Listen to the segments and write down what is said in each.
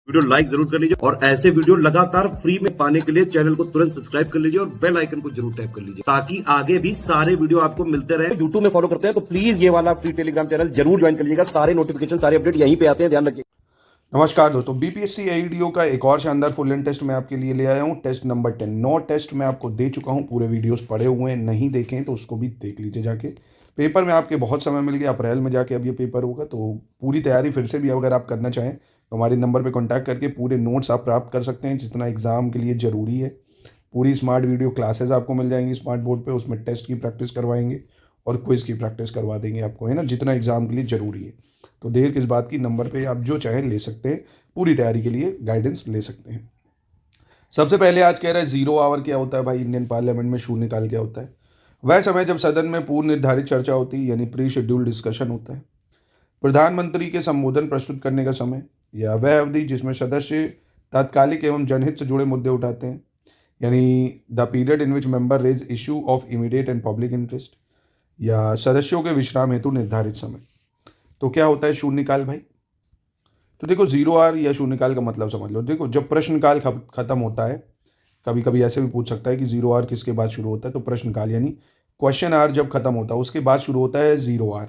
Video like जरूर कर लीजिए और ऐसे वीडियो लगातार फ्री में पाने के लिए चैनल को तुरंत सब्सक्राइब कर लीजिए और बेल आइकन को जरूर टैप कर लीजिए ताकि आगे भी सारे वीडियो आपको मिलते रहे। यूट्यूब में फॉलो करते हैं तो प्लीज ये वाला फ्री टेलीग्राम चैनल जरूर ज्वाइन कर लीजिएगा। सारे नोटिफिकेशन सारे अपडेट यहीं पे आते हैं, ध्यान रखिए। नमस्कार दोस्तों, बीपीएससी एईडीओ का एक और शानदार फुल लेंथ टेस्ट मैं आपके लिए ले आया हूं। टेस्ट नंबर 10 9 टेस्ट मैं आपको दे चुका हूं। पूरे वीडियोस पड़े हुए हैं, नहीं देखें तो उसको भी देख लीजिए जाके। पेपर में आपके बहुत समय मिल गया, अप्रैल में जाके अब ये पेपर होगा, तो पूरी तैयारी फिर से भी अगर आप करना चाहें तो हमारे नंबर पे कांटेक्ट करके पूरे नोट्स आप प्राप्त कर सकते हैं जितना एग्ज़ाम के लिए ज़रूरी है। पूरी स्मार्ट वीडियो क्लासेस आपको मिल जाएंगी स्मार्ट बोर्ड पे, उसमें टेस्ट की प्रैक्टिस करवाएंगे और क्विज़ की प्रैक्टिस करवा देंगे आपको, है ना, जितना एग्ज़ाम के लिए ज़रूरी है। तो देर किस बात की, नंबर पे आप जो चाहें ले सकते हैं, पूरी तैयारी के लिए गाइडेंस ले सकते हैं। सबसे पहले आज कह रहा है 0 आवर क्या होता है भाई। इंडियन पार्लियामेंट में शून्यकाल क्या होता है? वह समय जब सदन में पूर्व निर्धारित चर्चा होती है, यानी प्री शेड्यूल्ड डिस्कशन होता है। प्रधानमंत्री के संबोधन प्रस्तुत करने का समय, या वह अवधि जिसमें सदस्य तात्कालिक एवं जनहित से जुड़े मुद्दे उठाते हैं, यानी the period in which member raise issue of immediate and public interest, या सदस्यों के विश्राम हेतु निर्धारित समय। तो क्या होता है शून्यकाल भाई? तो देखो, 0 आवर या शून्यकाल का मतलब समझ लो। देखो, जब प्रश्नकाल खत्म होता है, कभी कभी ऐसे भी पूछ सकता है कि 0 आवर किसके बाद शुरू होता है, तो प्रश्नकाल यानी क्वेश्चन आवर जब खत्म होता है उसके बाद शुरू होता है 0 आवर,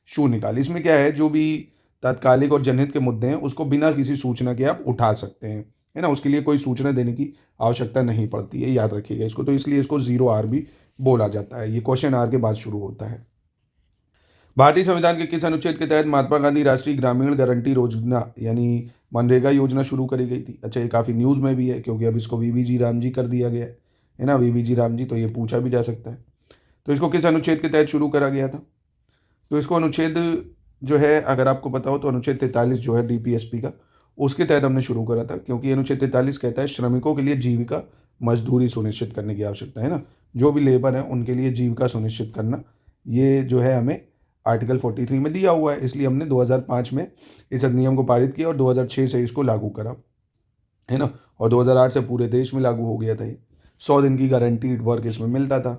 शून्यकाल। इसमें क्या है, जो भी तात्कालिक और जनहित के मुद्दे हैं उसको बिना किसी सूचना के आप उठा सकते हैं, है ना। उसके लिए कोई सूचना देने की आवश्यकता नहीं पड़ती है, याद रखिएगा इसको। तो इसलिए इसको 0 आवर भी बोला जाता है। ये क्वेश्चन आवर के बाद शुरू होता है। भारतीय संविधान के किस अनुच्छेद के तहत महात्मा गांधी राष्ट्रीय ग्रामीण गारंटी योजना यानी मनरेगा योजना शुरू करी गई थी? अच्छा, ये काफ़ी न्यूज़ में भी है क्योंकि अब इसको वीबी राम जी कर दिया गया है ना, वीबी राम जी। तो ये पूछा भी जा सकता है। तो इसको किस अनुच्छेद के तहत शुरू करा गया था? तो इसको अनुच्छेद जो है, अगर आपको पता हो तो अनुच्छेद 43 जो है डीपीएसपी का, उसके तहत हमने शुरू करा था। क्योंकि अनुच्छेद 43 कहता है श्रमिकों के लिए जीविका मजदूरी सुनिश्चित करने की आवश्यकता है ना, जो भी लेबर है उनके लिए जीविका सुनिश्चित करना, ये जो है हमें आर्टिकल 43 में दिया हुआ है। इसलिए हमने 2005 में इस अधिनियम को पारित किया और 2006 से इसको लागू करा, है ना। और 2008 से पूरे देश में लागू हो गया था ये। 100 दिन की गारंटीड वर्क इसमें मिलता था।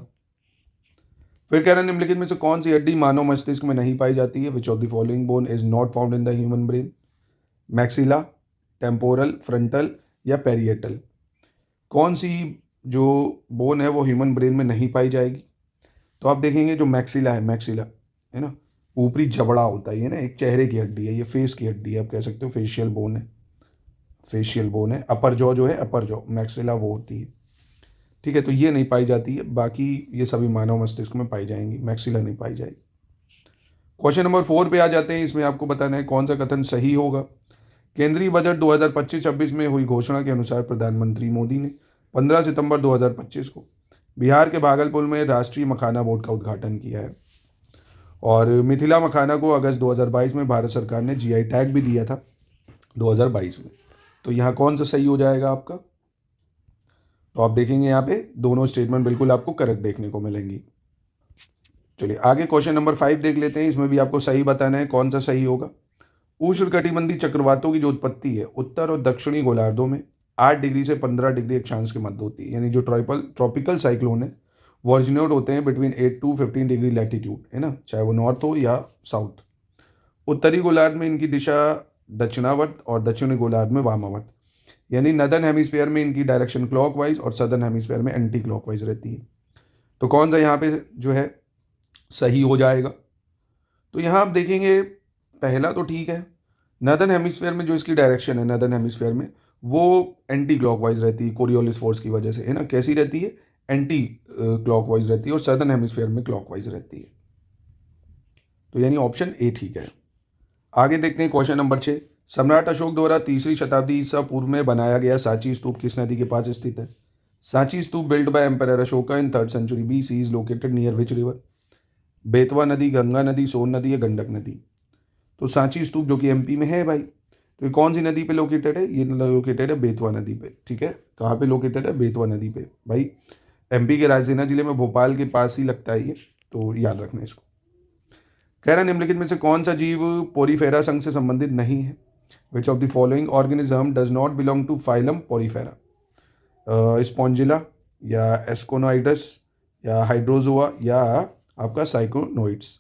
फिर कह रहे हैं निम्नलिखित में से कौन सी हड्डी मानव मस्तिष्क में नहीं पाई जाती है? Which of the following bone is not found in the human brain? Maxilla, temporal, frontal या पेरिएटल? कौन सी जो बोन है वो ह्यूमन ब्रेन में नहीं पाई जाएगी? तो आप देखेंगे जो मैक्सिला है, मैक्सिला है ना, ऊपरी जबड़ा होता है ये ना, एक चेहरे की हड्डी है, ये फेस की हड्डी है, आप कह सकते हो फेशियल बोन है, फेशियल बोन है। अपर जॉ जो है, अपर जॉ, मैक्सिला वो होती है, ठीक है। तो ये नहीं पाई जाती है, बाकी ये सभी मानव मस्तिष्क में पाई जाएंगी, मैक्सिला नहीं पाई जाएगी। क्वेश्चन नंबर 4 पे आ जाते हैं। इसमें आपको बताना है कौन सा कथन सही होगा। केंद्रीय बजट 2025-26 में हुई घोषणा के अनुसार प्रधानमंत्री मोदी ने 15 सितंबर 2025 को बिहार के भागलपुर में राष्ट्रीय मखाना बोर्ड का उद्घाटन किया है। और मिथिला मखाना को अगस्त 2022 में भारत सरकार ने जीआई टैग भी दिया था 2022 में। तो यहाँ कौन सा सही हो जाएगा आपका? तो आप देखेंगे यहाँ पे दोनों स्टेटमेंट बिल्कुल आपको करेक्ट देखने को मिलेंगी। चलिए आगे क्वेश्चन नंबर 5 देख लेते हैं। इसमें भी आपको सही बताना है कौन सा सही होगा। उष्णकटिबंधीय चक्रवातों की जो उत्पत्ति है उत्तर और दक्षिणी गोलार्धों में 8 डिग्री से 15 डिग्री अक्षांश के मध्य होती है। यानी जो ट्रॉपिकल साइक्लोन है वो ऑरिजिनेट होते हैं बिटवीन 8 to 15 डिग्री लैटिट्यूड, है ना, चाहे वो नॉर्थ हो या साउथ। उत्तरी गोलार्ध में इनकी दिशा दक्षिणावर्त और दक्षिणी गोलार्ध में वामावर्त, यानी नदर्न हेमिस्फीयर में इनकी डायरेक्शन क्लॉकवाइज और सदर्न हेमिस्फीयर में एंटी क्लॉकवाइज रहती है। तो कौन सा यहाँ पे जो है सही हो जाएगा? तो यहाँ आप देखेंगे पहला तो ठीक है, नदर्न हेमिस्फीयर में जो इसकी डायरेक्शन है नदर्न हेमिस्फीयर में वो एंटी क्लॉकवाइज रहती है कोरियोलिस फोर्स की वजह से, है ना। कैसी रहती है? एंटी क्लॉकवाइज रहती है और सदर्न हेमिस्फीयर में क्लॉकवाइज रहती है। तो यानी ऑप्शन ए ठीक है। आगे देखते हैं क्वेश्चन नंबर 6। सम्राट अशोक द्वारा 3री शताब्दी ईसा पूर्व में बनाया गया सांची स्तूप किस नदी के पास स्थित है? Sanchi stupa build by emperor Ashoka in 3rd century BC is located near which river? Betwa नदी, गंगा नदी, सोन नदी या गंडक नदी? तो सांची स्तूप जो कि एमपी में है भाई, तो ये कौन सी नदी पे लोकेटेड है? ये लोकेटेड है बेतवा नदी पे, ठीक है। कहाँ पे लोकेटेड है? बेतवा नदी पे भाई। एमपी के रायसेना जिले में भोपाल के पास ही लगता है ये, तो याद रखना इसको। कह रहा है निम्नलिखित में से कौन सा जीव पोरीफेरा संघ से संबंधित नहीं है? Which of the following organism does not belong to phylum Porifera? Spongilla या एस्कोनोइडस या हाइड्रोजोआ या आपका साइकोनोइड्स?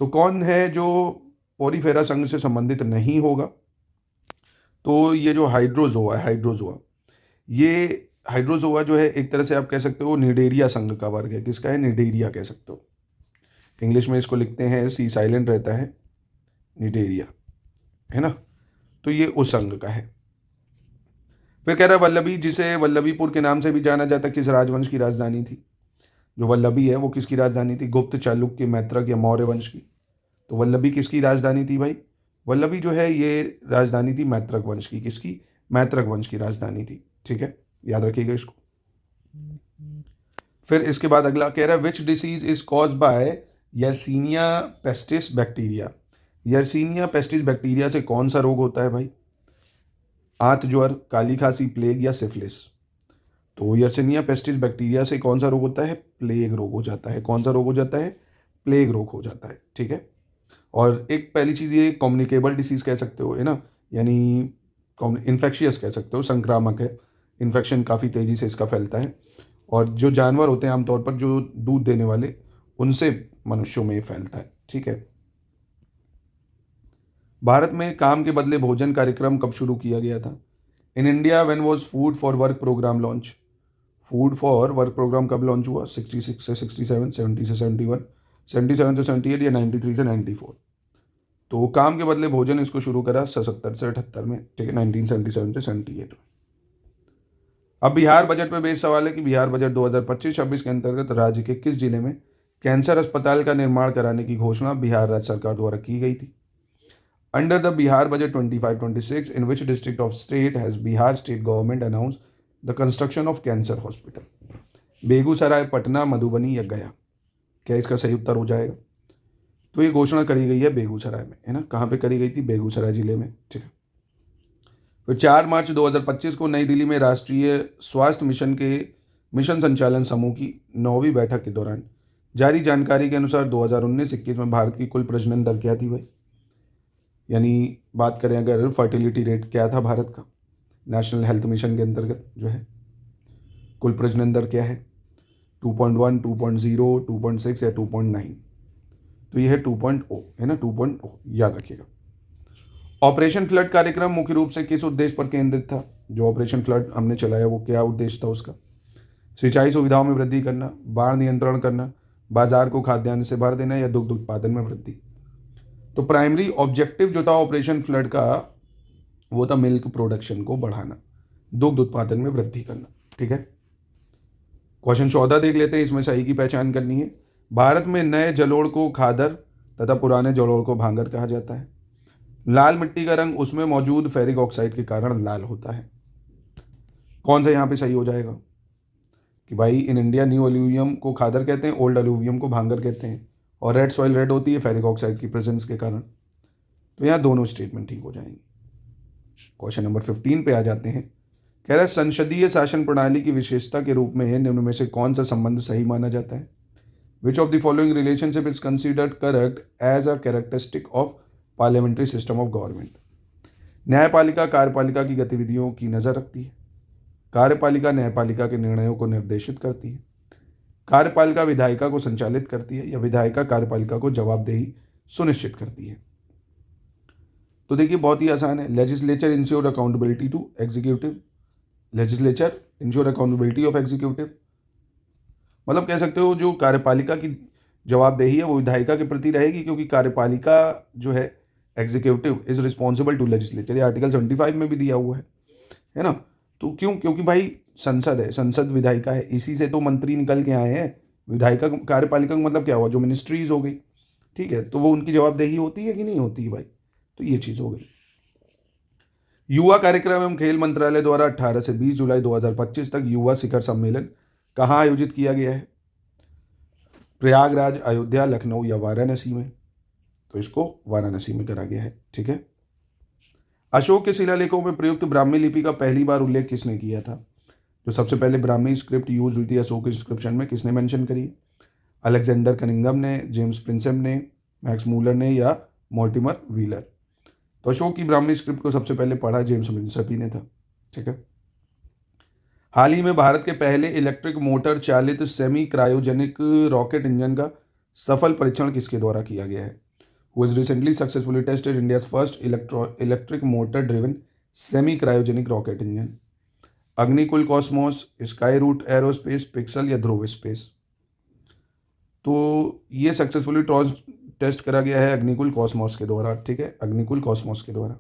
तो कौन है जो पोरीफेरा संघ से संबंधित नहीं होगा? तो ये जो हाइड्रोजोआ है, ये हाइड्रोजोआ जो है एक तरह से आप कह सकते हो निडेरिया संघ का वर्ग है। किसका है? निडेरिया कह सकते हो। इंग्लिश में इसको लिखते हैं, सी साइलेंट रहता है, निडेरिया, है ना। तो ये उस संघ का है। फिर कह रहा है वल्लभी, जिसे वल्लभीपुर के नाम से भी जाना जाता, किस राजवंश की राजधानी थी? जो वल्लभी है वो किसकी राजधानी थी? गुप्त, चालुक्य, मैत्रक या मौर्य वंश की? तो वल्लभी किसकी राजधानी थी भाई? वल्लभी जो है ये राजधानी थी मैत्रक वंश की। किसकी? मैत्रक वंश की राजधानी थी। ठीक है, याद रखिएगा इसको। फिर इसके बाद अगला कह रहा है which disease is cause by Yersinia pestis bacteria. Yersinia pestis bacteria से कौन सा रोग होता है भाई? आंत ज्वर, काली खांसी, प्लेग या सिफिलिस? तो यर्सीनिया पेस्टिस बैक्टीरिया से कौन सा रोग होता है? प्लेग रोग हो जाता है। कौन सा रोग हो जाता है? प्लेग रोग हो जाता है। ठीक है। और एक पहली चीज़ ये कम्युनिकेबल डिसीज़ कह सकते हो, है ना, यानी इन्फेक्शियस कह सकते हो, संक्रामक है। इन्फेक्शन काफ़ी तेज़ी से इसका फैलता है और जो जानवर होते हैं आमतौर पर जो दूध देने वाले, उनसे मनुष्यों में ये फैलता है। ठीक है। भारत में काम के बदले भोजन कार्यक्रम कब शुरू किया गया था? In India when was food for work programme launch? Food for work programme कब लॉन्च हुआ? 66 से 67, 70 से 71, 77 से 78 या 93 से 94? तो काम के बदले भोजन इसको शुरू करा 77 से 78 में। ठीक है, 1977 से 78 में। अब बिहार बजट पे बेस्ड सवाल है कि बिहार बजट 2025-26 के अंतर्गत राज्य के किस जिले में कैंसर अस्पताल का निर्माण कराने की घोषणा बिहार राज्य सरकार द्वारा की गई थी? Under the Bihar budget 25-26 in which district of state has Bihar state government announce the construction of cancer hospital? Begusarai, Patna, Madhubani या गया? क्या इसका सही उत्तर हो जाएगा? तो ये घोषणा करी गई है बेगूसराय में, है ना। कहाँ पे करी गई थी? बेगूसराय जिले में। ठीक है। फिर 4 मार्च 2025 को नई दिल्ली में राष्ट्रीय स्वास्थ्य मिशन के मिशन संचालन समूह की 9वीं बैठक के दौरान जारी जानकारी के अनुसार 2019-21 में भारत की कुल प्रजनन दर क्या थी भाई? यानी बात करें अगर फर्टिलिटी रेट क्या था भारत का नेशनल हेल्थ मिशन के अंतर्गत जो है, कुल प्रजनन दर क्या है? 2.1, 2.0, 2.6 या 2.9? तो ये है 2.0, है ना, 2.0 याद रखिएगा। ऑपरेशन फ्लड कार्यक्रम मुख्य रूप से किस उद्देश्य पर केंद्रित था? जो ऑपरेशन फ्लड हमने चलाया वो क्या उद्देश्य था उसका? सिंचाई सुविधाओं में वृद्धि करना, बाढ़ नियंत्रण करना, बाजार को खाद्यान्न से भर देना या दुग्ध उत्पादन में वृद्धि? तो प्राइमरी ऑब्जेक्टिव जो था ऑपरेशन फ्लड का वो था मिल्क प्रोडक्शन को बढ़ाना, दुग्ध उत्पादन में वृद्धि करना। ठीक है। क्वेश्चन 14 देख लेते हैं, इसमें सही की पहचान करनी है। भारत में नए जलोढ़ को खादर तथा पुराने जलोढ़ को भांगर कहा जाता है। लाल मिट्टी का रंग उसमें मौजूद फेरिक ऑक्साइड के कारण लाल होता है। कौन सा यहाँ पे सही हो जाएगा कि भाई इन इंडिया न्यू अलूवियम को खादर कहते हैं, ओल्ड अलूवियम को भांगर कहते हैं, और रेड सॉइल रेड होती है फेरिक ऑक्साइड की प्रेजेंस के कारण। तो यहाँ दोनों स्टेटमेंट ठीक हो जाएंगे। क्वेश्चन नंबर 15 पे आ जाते हैं। कह रहा है संसदीय शासन प्रणाली की विशेषता के रूप में निम्न में से कौन सा संबंध सही माना जाता है? Which of the following relationship is considered correct as a characteristic of parliamentary system of government? न्यायपालिका कार्यपालिका की गतिविधियों की नज़र रखती है, कार्यपालिका न्यायपालिका के निर्णयों को निर्देशित करती है, कार्यपालिका विधायिका को संचालित करती है, या विधायिका कार्यपालिका को जवाबदेही सुनिश्चित करती है? तो देखिए बहुत ही आसान है। Legislature ensure accountability to executive, legislature ensure accountability of executive, मतलब कह सकते हो जो कार्यपालिका की जवाबदेही है वो विधायिका के प्रति रहेगी, क्योंकि कार्यपालिका जो है executive is responsible to legislature, ये आर्टिकल 75 में भी दिया हुआ है ना। तो क्यों? क्योंकि भाई संसद है, संसद विधायिका है, इसी से तो मंत्री निकल के आए हैं। विधायिका कार्यपालिका का मतलब क्या हुआ? जो मिनिस्ट्रीज हो गई, ठीक है, तो वो उनकी जवाबदेही होती है कि नहीं होती है भाई? तो ये चीज़ हो गई। युवा कार्यक्रम एवं खेल मंत्रालय द्वारा 18 से 20 जुलाई 2025 तक युवा शिखर सम्मेलन कहाँ आयोजित किया गया है? प्रयागराज, अयोध्या, लखनऊ या वाराणसी में? तो इसको वाराणसी में करा गया है। ठीक है। अशोक के शिलालेखों में प्रयुक्त ब्राह्मी लिपि का पहली बार उल्लेख किसने किया था? जो सबसे पहले ब्राह्मी स्क्रिप्ट यूज हुई थी अशोक इंस्क्रिप्शन में, किसने मेंशन करी? अलेक्जेंडर कनिंगम ने, जेम्स प्रिंसेप ने, मैक्स मूलर ने या मॉर्टिमर व्हीलर? तो अशोक की ब्राह्मी स्क्रिप्ट को सबसे पहले पढ़ा जेम्स प्रिंसेप ही ने था। ठीक है। हाल ही में भारत के पहले इलेक्ट्रिक मोटर चालित सेमी क्रायोजेनिक रॉकेट इंजन का सफल परीक्षण किसके द्वारा किया गया है? Who has recently successfully tested India's first electric motor driven semi cryogenic rocket engine, Agnikul Cosmos, Skyroot Aerospace, Pixxel या ध्रुव स्पेस। तो ये सक्सेसफुली टेस्ट करा गया है अग्निकुल कॉस्मोस के द्वारा, ठीक है, अग्निकुल कॉस्मोस के द्वारा।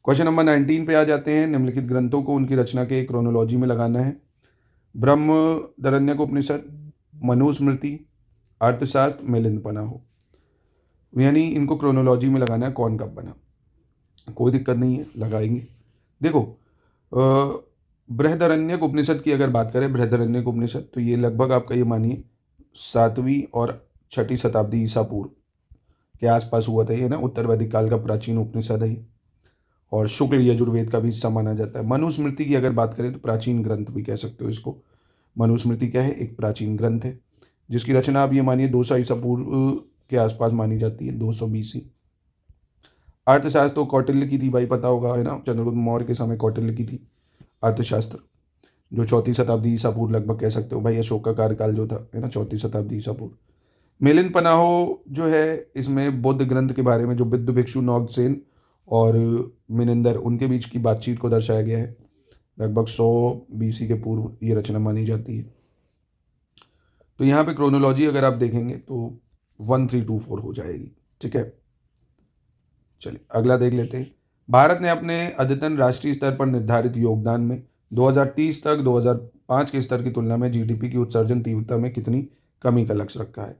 क्वेश्चन नंबर 19 पे आ जाते हैं। निम्नलिखित ग्रंथों को उनकी रचना के क्रोनोलॉजी में लगाना है। बृहदारण्यकोपनिषद, मनुस्मृति, अर्थशास्त्र, मिलिंद हो, यानी इनको क्रोनोलॉजी में लगाना है, कौन कब बना। कोई दिक्कत नहीं है, लगाएंगे। देखो बृहदारण्यक उपनिषद की अगर बात करें, बृहदारण्यक उपनिषद, तो ये लगभग आपका ये मानिए 7वीं और 6ठी शताब्दी ईसा पूर्व के आसपास हुआ था ये ना। उत्तर वैदिक काल का प्राचीन उपनिषद है ये, और शुक्ल यजुर्वेद का भी हिस्सा माना जाता है। मनुस्मृति की अगर बात करें तो प्राचीन ग्रंथ भी कह सकते हो इसको। मनुस्मृति क्या है, एक प्राचीन ग्रंथ है जिसकी रचना आप ये मानिए 200 ईसा पूर्व के आसपास मानी जाती है, 200 BC। अर्थशास्त्र तो कौटिल्य की थी भाई, पता होगा है ना, चंद्रगुप्त मौर्य के समय कौटिल्य की थी अर्थशास्त्र, जो 4वीं शताब्दी ईसा पूर्व लगभग कह सकते हो भाई। अशोक का कार्यकाल जो था है ना, 4वीं शताब्दी ईसा पूर्व। मिलिंद हो जो है, इसमें बौद्ध ग्रंथ के बारे में जो बुद्ध भिक्षु नौगसेन और मिनिंदर उनके बीच की बातचीत को दर्शाया गया है। लगभग 100 BC के पूर्व ये रचना मानी जाती है। तो यहाँ पे क्रोनोलॉजी अगर आप देखेंगे तो 1324 हो जाएगी, ठीक है। चलिए अगला देख लेते हैं। भारत ने अपने अद्यतन राष्ट्रीय स्तर पर निर्धारित योगदान में 2030 तक 2005 के स्तर की तुलना में जीडीपी की उत्सर्जन तीव्रता में कितनी कमी का लक्ष्य रखा है,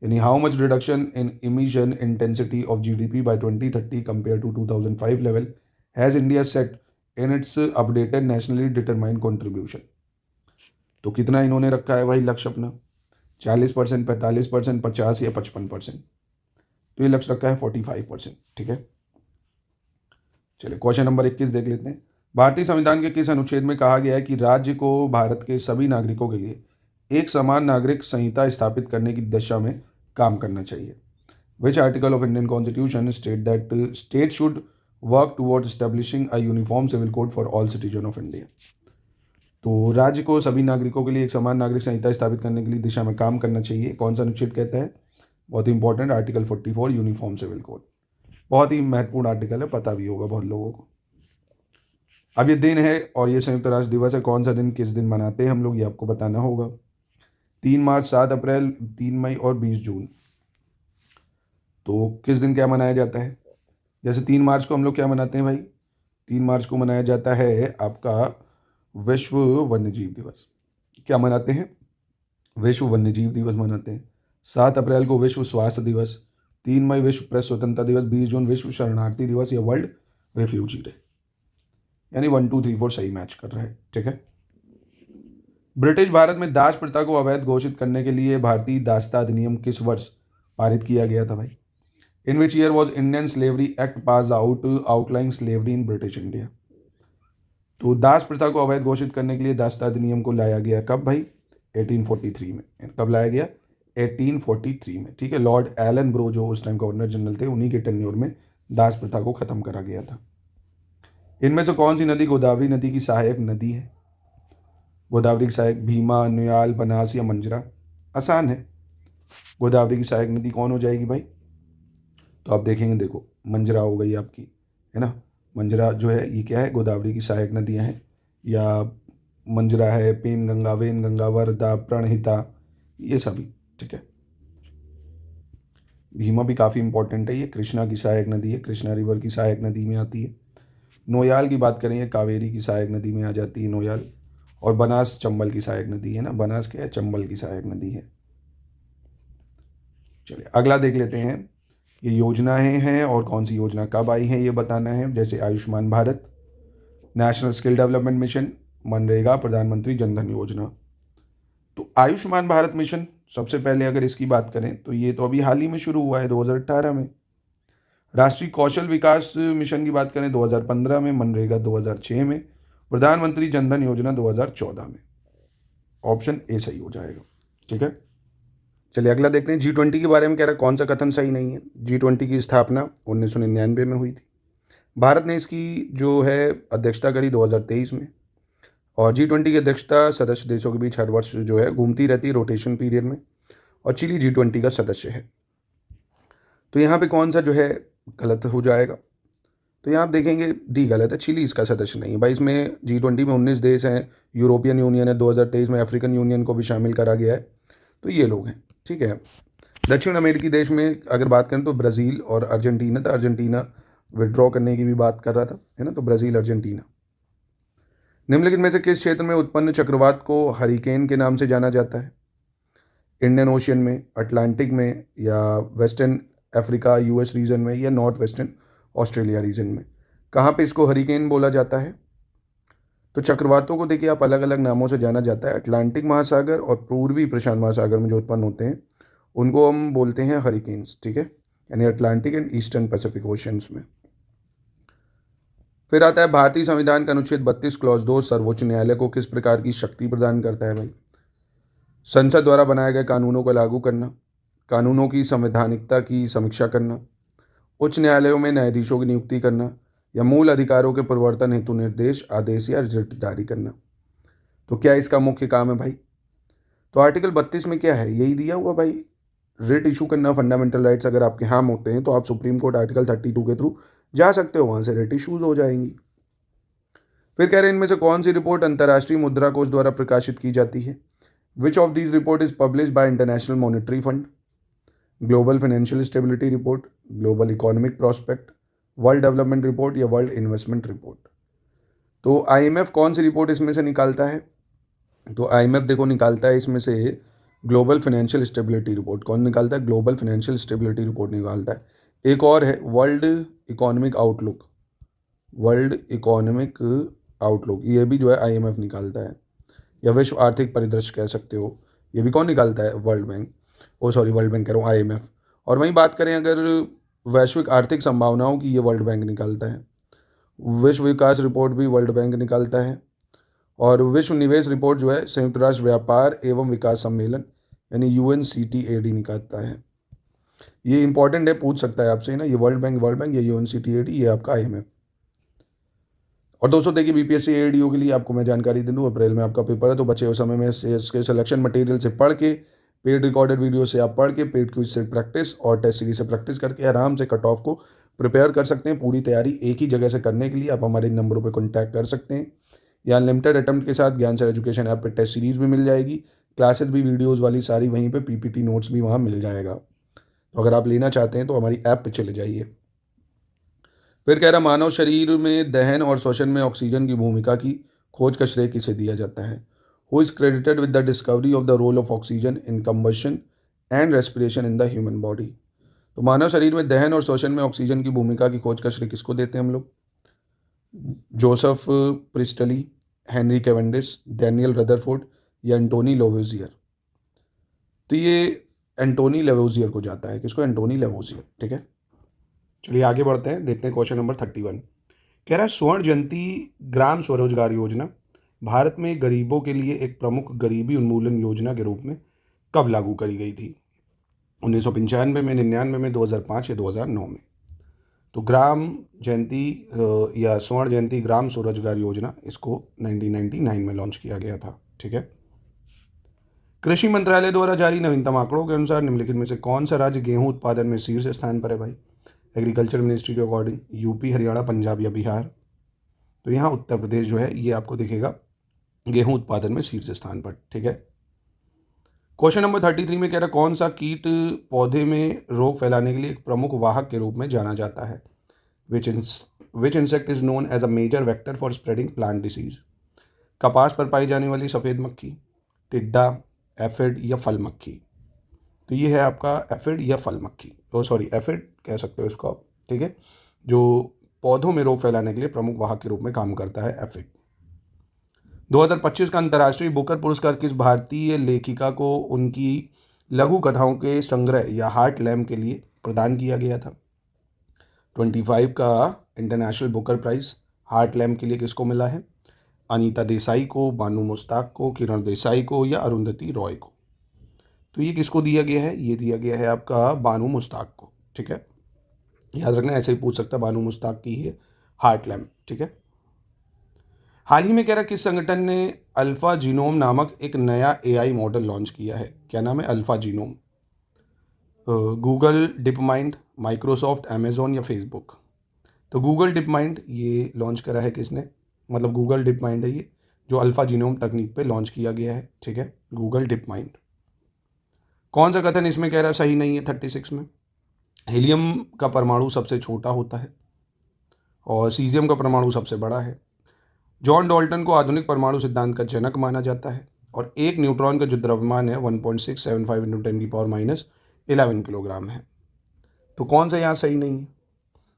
यानी how much reduction in emission intensity of GDP by 2030 compare to 2005 level has India set in its updated nationally determined contribution. तो कितना इन्होंने रखा है भाई लक्ष्य अपना, 40%, 45%, 50 या 55%। तो ये लक्ष्य रखा है 45%, ठीक है। चलिए क्वेश्चन नंबर 21 देख लेते हैं। भारतीय संविधान के किस अनुच्छेद में कहा गया है कि राज्य को भारत के सभी नागरिकों के लिए एक समान नागरिक संहिता स्थापित करने की दिशा में काम करना चाहिए? Which article of Indian constitution state that state should work toward establishing a uniform civil code for all citizen of India. तो राज्य को सभी नागरिकों के लिए एक समान नागरिक संहिता स्थापित करने के लिए दिशा में काम करना चाहिए। कौन सा अनुच्छेद कहता है? बहुत ही important, article 44 uniform civil code. बहुत ही महत्वपूर्ण आर्टिकल है, पता भी होगा बहुत लोगों को। अब ये दिन है और ये संयुक्त राष्ट्र दिवस है। कौन सा दिन किस दिन मनाते हैं हम लोग, ये आपको बताना होगा। 3 मार्च, 7 अप्रैल, 3 मई और 20 जून। तो किस दिन क्या मनाया जाता है? जैसे 3 मार्च को हम लोग क्या मनाते हैं भाई? 3 मार्च को मनाया जाता है आपका विश्व वन्यजीव दिवस। क्या मनाते हैं? विश्व वन्यजीव दिवस मनाते हैं। 7 अप्रैल को विश्व स्वास्थ्य दिवस, 3 मई विश्व प्रेस स्वतंत्रता दिवस, 20 जून विश्व शरणार्थी दिवस या वर्ल्ड रिफ्यूजी डे। यानी 1 2 3 4 सही मैच कर रहा है, ठीक है। ब्रिटिश भारत में दास प्रथा को अवैध घोषित करने के लिए भारतीय दासता अधिनियम किस वर्ष पारित किया गया था भाई? In which year was Indian slavery act pass out outlawing slavery in British India. तो दास प्रथा को अवैध घोषित करने के लिए दासता अधिनियम को लाया गया कब भाई? 1843 में। कब लाया गया? 1843 में, ठीक है। लॉर्ड एलन ब्रो जो उस टाइम गवर्नर जनरल थे, उन्हीं के टेन्योर में दास प्रथा को खत्म करा गया था। इनमें से कौन सी नदी गोदावरी नदी की सहायक नदी है? गोदावरी की सहायक भीमा, न्याल, बनास या मंजरा? आसान है, गोदावरी की सहायक नदी कौन हो जाएगी भाई? तो आप देखेंगे, देखो मंजरा हो गई आपकी, है ना। मंजरा जो है ये क्या है? गोदावरी की सहायक नदियां हैं, या मंजरा है, पेन गंगा, वेन गंगा, वरदा, प्रणहिता, ये सभी, ठीक है। भीमा भी काफ़ी इंपॉर्टेंट है, ये कृष्णा की सहायक नदी है, कृष्णा रिवर की सहायक नदी में आती है। नोयाल की बात करें, कावेरी की सहायक नदी में आ जाती है नोयाल। और बनास चंबल की सहायक नदी है ना, बनास क्या है? चंबल की सहायक नदी है। चलिए अगला देख लेते हैं। ये योजनाएं हैं और कौन सी योजना कब आई है ये बताना है। जैसे Ayushman Bharat, national skill development mission, MNREGA, प्रधानमंत्री जनधन योजना। तो आयुष्मान भारत मिशन सबसे पहले अगर इसकी बात करें तो ये तो अभी हाल ही में शुरू हुआ है 2018 में। राष्ट्रीय कौशल विकास मिशन की बात करें 2015 में, मनरेगा 2006 में, प्रधानमंत्री जनधन योजना 2014 में। ऑप्शन ए सही हो जाएगा, ठीक है। चलिए अगला देखते हैं। G20 के बारे में कह रहा है, कौन सा कथन सही नहीं है? G20 की स्थापना 1999 में हुई थी। भारत ने इसकी जो है अध्यक्षता करी 2023 में। और G20 की अध्यक्षता सदस्य देशों के बीच हर वर्ष जो है घूमती रहती है रोटेशन पीरियड में, और चिली G20 का सदस्य है। तो यहाँ पे कौन सा जो है गलत हो जाएगा? तो यहाँ आप देखेंगे डी गलत है, चिली इसका सदस्य नहीं है भाई। इसमें G20 में 19 देश हैं, यूरोपियन यूनियन है, 2023 में अफ्रीकन यूनियन को भी शामिल करा गया है, तो ये लोग हैं, ठीक है। दक्षिण अमेरिकी देश में अगर बात करें तो ब्राज़ील और अर्जेंटीना था। अर्जेंटीना विड्रॉ करने की भी बात कर रहा था, है ना, तो ब्राज़ील अर्जेंटीना। निम्नलिखित में से किस क्षेत्र में उत्पन्न चक्रवात को हरिकेन के नाम से जाना जाता है? इंडियन ओशियन में, अटलांटिक में, या वेस्टर्न अफ्रीका US रीजन में, या नॉर्थ वेस्टर्न ऑस्ट्रेलिया रीजन में? कहाँ पे इसको हरिकेन बोला जाता है? तो चक्रवातों को देखिए आप अलग अलग नामों से जाना जाता है। अटलांटिक महासागर और पूर्वी प्रशांत महासागर में जो उत्पन्न होते हैं उनको हम बोलते हैं हरिकेन्स, ठीक है, यानी Atlantic and eastern Pacific oceans में। फिर आता है भारतीय संविधान का अनुच्छेद 32 क्लॉज 2 सर्वोच्च न्यायालय को किस प्रकार की शक्ति प्रदान करता है भाई? संसद द्वारा बनाए गए कानूनों को लागू करना, कानूनों की संवैधानिकता की समीक्षा करना, उच्च न्यायालयों में न्यायाधीशों की नियुक्ति करना, या मूल अधिकारों के परिवर्तन हेतु निर्देश, आदेश या रिट जारी करना। तो क्या इसका मुख्य काम है भाई? तो आर्टिकल 32 में क्या है, यही दिया हुआ भाई, रिट इशू करना, फंडामेंटल राइट्स अगर आपके हार्म होते हैं तो आप सुप्रीम कोर्ट आर्टिकल 32 के थ्रू जा सकते हो, वहाँ से रिट इशूज हो जाएंगी। फिर कह रहे हैं इनमें से कौन सी रिपोर्ट अंतर्राष्ट्रीय मुद्रा कोष द्वारा प्रकाशित की जाती है? Which of these report is publish by international monetary fund? Global financial stability report, global economic prospect, world development report, या वर्ल्ड इन्वेस्टमेंट रिपोर्ट? तो IMF कौन सी रिपोर्ट इसमें से निकालता है? तो IMF देखो निकालता है इसमें से ग्लोबल फाइनेंशियल स्टेबिलिटी रिपोर्ट। कौन निकालता है? ग्लोबल फाइनेंशियल स्टेबिलिटी रिपोर्ट निकालता है। एक और है world economic outlook, world economic outlook, ये भी जो है IMF निकालता है, या विश्व आर्थिक परिदृश्य कह सकते हो, ये भी कौन निकालता है? वर्ल्ड बैंक, वर्ल्ड बैंक कह रहा हूँ, IMF। और वहीं बात करें अगर वैश्विक आर्थिक संभावनाओं की, ये वर्ल्ड बैंक निकालता है। विश्व विकास रिपोर्ट भी वर्ल्ड बैंक निकालता है। और विश्व निवेश रिपोर्ट जो है संयुक्त राष्ट्र व्यापार एवं विकास सम्मेलन यानी UNCTAD निकालता है। ये इंपॉर्टेंट है, पूछ सकता है आपसे ना, ये वर्ल्ड बैंक या UNCTAD, ये आपका IMF। और दोस्तों देखिए BPSC ADO के लिए आपको मैं जानकारी दे दूँ, अप्रैल में आपका पेपर है, तो बचे हुए समय में इसके सिलेक्शन मटेरियल से पढ़ के, पेड रिकॉर्डेड वीडियो से आप पढ़ के, पेड क्विज से प्रैक्टिस और टेस्ट सीरीज से प्रैक्टिस करके आराम से कट ऑफ को प्रिपेयर कर सकते हैं। पूरी तैयारी एक ही जगह से करने के लिए आप हमारे नंबरों पर कॉन्टैक्ट कर सकते हैं। या अनलिमिटेड अटेम्प्ट के साथ ज्ञान सर एजुकेशन ऐप पे टेस्ट सीरीज भी मिल जाएगी, क्लासेस भी वीडियोस वाली सारी वहीं पे, PPT नोट्स भी वहाँ मिल जाएगा। तो अगर आप लेना चाहते हैं तो हमारी ऐप पे चले जाइए। फिर कह रहा मानव शरीर में दहन और श्वसन में ऑक्सीजन की भूमिका की खोज का श्रेय किसे दिया जाता है? Who is credited with the discovery of the role of oxygen in combustion and respiration in the human body? तो मानव शरीर में दहन और श्वसन में ऑक्सीजन की भूमिका की खोज का श्रेय किसको देते हैं हम लोग? Joseph priestly, Henry Cavendish, Daniel Rutherford, या एंटोनी लेवोजियर? तो ये एंटोनी लेवोजियर को जाता है। किसको? एंटोनी लेवोजियर, ठीक है। चलिए आगे बढ़ते हैं, देखते हैं क्वेश्चन नंबर 31। कह रहा है स्वर्ण जयंती ग्राम स्वरोजगार योजना भारत में गरीबों के लिए एक प्रमुख गरीबी उन्मूलन योजना के रूप में कब लागू करी गई थी? 1995 में, 99 में, 2005 या 2009 में? तो ग्राम जयंती या स्वर्ण जयंती ग्राम स्वरोजगार योजना, इसको 1999 में लॉन्च किया गया था, ठीक है। कृषि मंत्रालय द्वारा जारी नवीनतम आंकड़ों के अनुसार निम्नलिखित में से कौन सा राज्य गेहूं उत्पादन में शीर्ष स्थान पर है भाई? एग्रीकल्चर मिनिस्ट्री के अकॉर्डिंग यूपी, हरियाणा, पंजाब या बिहार? तो यहाँ उत्तर प्रदेश जो है ये आपको दिखेगा गेहूं उत्पादन में शीर्ष स्थान पर, ठीक है। क्वेश्चन नंबर 33 में कह रहा कौन सा कीट पौधे में रोग फैलाने के लिए एक प्रमुख वाहक के रूप में जाना जाता है? Which insect is known as a major vector for spreading plant disease? कपास पर पाई जाने वाली सफ़ेद मक्खी, टिड्डा, एफिड या फल मक्खी? तो ये है आपका एफिड या फल मक्खी, एफिड कह सकते हो इसको आप, ठीक है, जो पौधों में रोग फैलाने के लिए प्रमुख वाहक के रूप में काम करता है, एफिड। 2025 का अंतर्राष्ट्रीय बुकर पुरस्कार किस भारतीय लेखिका को उनकी लघु कथाओं के संग्रह या हार्ट लैम्प के लिए प्रदान किया गया था? 25 का International Booker Prize Heart Lamp के लिए किसको मिला है? अनीता देसाई को, बानू मुश्ताक को, किरण देसाई को, या अरुंधति रॉय को? तो ये किसको दिया गया है? ये दिया गया है आपका बानू मुश्ताक को, ठीक है। याद रखना, ऐसे ही पूछ सकता है, बानू मुश्ताक की है हार्ट लैम्प, ठीक है। हाल ही में कह रहा किस संगठन ने अल्फा जीनोम नामक एक नया AI मॉडल लॉन्च किया है? क्या नाम है? AlphaGenome. Google, DeepMind, Microsoft, Amazon या फेसबुक? तो गूगल डिप माइंड ये लॉन्च करा है किसने, मतलब गूगल डिप माइंड है ये, जो अल्फा जीनोम तकनीक पे लॉन्च किया गया है, ठीक है, गूगल डिप माइंड। कौन सा कथन इसमें कह रहा है सही नहीं है 36 में? हीलियम का परमाणु सबसे छोटा होता है और सीजियम का परमाणु सबसे बड़ा है। जॉन डाल्टन को आधुनिक परमाणु सिद्धांत का जनक माना जाता है और एक न्यूट्रॉन का जो द्रव्यमान है 1.675 इंटू 10⁻11 किलोग्राम है। तो कौन सा यहाँ सही नहीं है?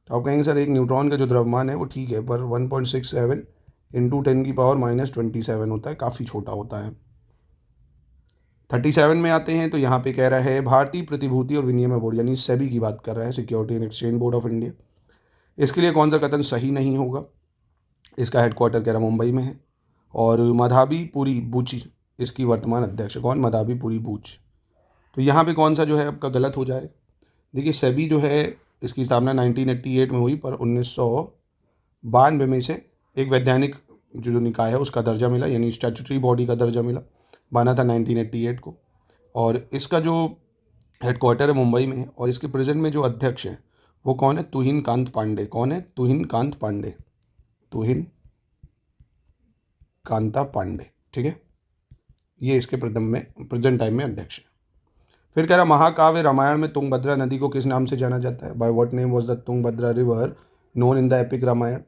तो आप कहेंगे सर एक न्यूट्रॉन का जो द्रव्यमान है वो ठीक है, पर 1.67 इंटू 10⁻27 होता है, काफ़ी छोटा होता है। 37 में आते हैं तो यहाँ पे कह रहा है भारतीय प्रतिभूति और विनिमय बोर्ड यानी सेबी की बात कर रहा है, security and exchange board of India. इसके लिए कौन सा कथन सही नहीं होगा? इसका हेडक्वार्टर कह रहा मुंबई में है और मधाबी पुरी बूची इसकी वर्तमान अध्यक्ष। कौन? मधाबी पुरी बूच। तो यहाँ पे कौन सा जो है आपका गलत हो जाए? देखिए सेबी जो है इसकी स्थापना 1988 में हुई, पर 1992 में से एक वैधानिक जो निकाय है उसका दर्जा मिला, यानी स्टैट्यूटरी बॉडी का दर्जा मिला, बना था 1988 को। और इसका जो हेडक्वार्टर है मुंबई में है और इसके प्रेजेंट में जो अध्यक्ष है वो कौन है? तुहिन कांत पांडे। कौन है? तुहिन कांत पांडे। तुहिन कांता पांडे, ठीक है, ये इसके प्रेजेंट टाइम में अध्यक्ष है। फिर कह रहा महाकाव्य रामायण में तुंगभद्रा नदी को किस नाम से जाना जाता है? By what name was the Tungabhadra river known in the epic Ramayana?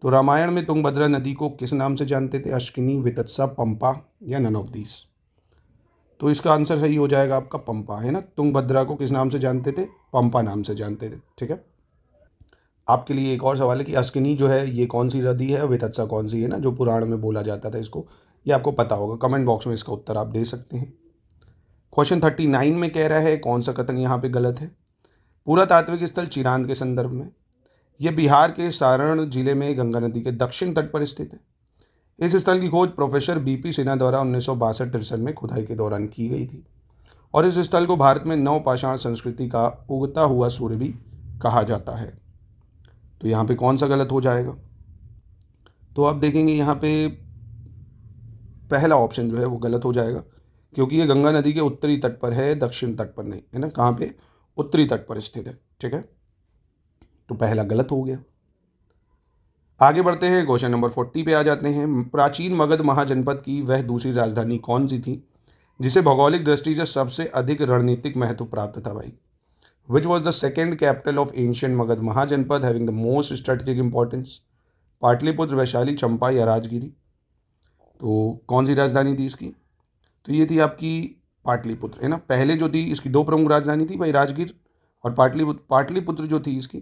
तो रामायण में तुंगभद्रा नदी को किस नाम से जानते थे? अश्किनी, वितत्सा, पंपा या नन ऑफ दीस? तो इसका आंसर सही हो जाएगा आपका पंपा, है ना। तुंगभद्रा को किस नाम से जानते थे? पंपा नाम से जानते थे, ठीक है। आपके लिए एक और सवाल है कि अश्किनी जो है ये कौन सी नदी है, वितत्सा कौन सी है ना, जो पुराण में बोला जाता था इसको, ये आपको पता होगा। कमेंट बॉक्स में इसका उत्तर आप दे सकते हैं। क्वेश्चन 39 में कह रहा है कौन सा कथन यहाँ पे गलत है? पुरातात्विक स्थल चिरांद के संदर्भ में, यह बिहार के सारण जिले में गंगा नदी के दक्षिण तट पर स्थित है। इस स्थल की खोज प्रोफेसर बीपी सिन्हा द्वारा 1962-63 में खुदाई के दौरान की गई थी और इस स्थल को भारत में नवपाषाण संस्कृति का उगता हुआ सूर्य भी कहा जाता है। तो यहाँ पे कौन सा गलत हो जाएगा? तो आप देखेंगे यहाँ पे पहला ऑप्शन जो है वो गलत हो जाएगा, क्योंकि ये गंगा नदी के उत्तरी तट पर है, दक्षिण तट पर नहीं, है ना। कहाँ पे? उत्तरी तट पर स्थित है, ठीक है। तो पहला गलत हो गया। आगे बढ़ते हैं, क्वेश्चन नंबर 40 पे आ जाते हैं। प्राचीन मगध महाजनपद की वह दूसरी राजधानी कौन सी थी जिसे भौगोलिक दृष्टि से सबसे अधिक रणनीतिक महत्व प्राप्त था भाई? Which was the second capital of ancient Magadha Mahajanapada having the most strategic importance? Pataliputra, Vaishali, Champa या राजगिरी? तो कौन सी राजधानी थी इसकी? तो ये थी आपकी पाटलिपुत्र, है ना। पहले जो थी इसकी दो प्रमुख राजधानी थी भाई, राजगीर और पाटलिपुत्र। पाटलिपुत्र जो थी इसकी,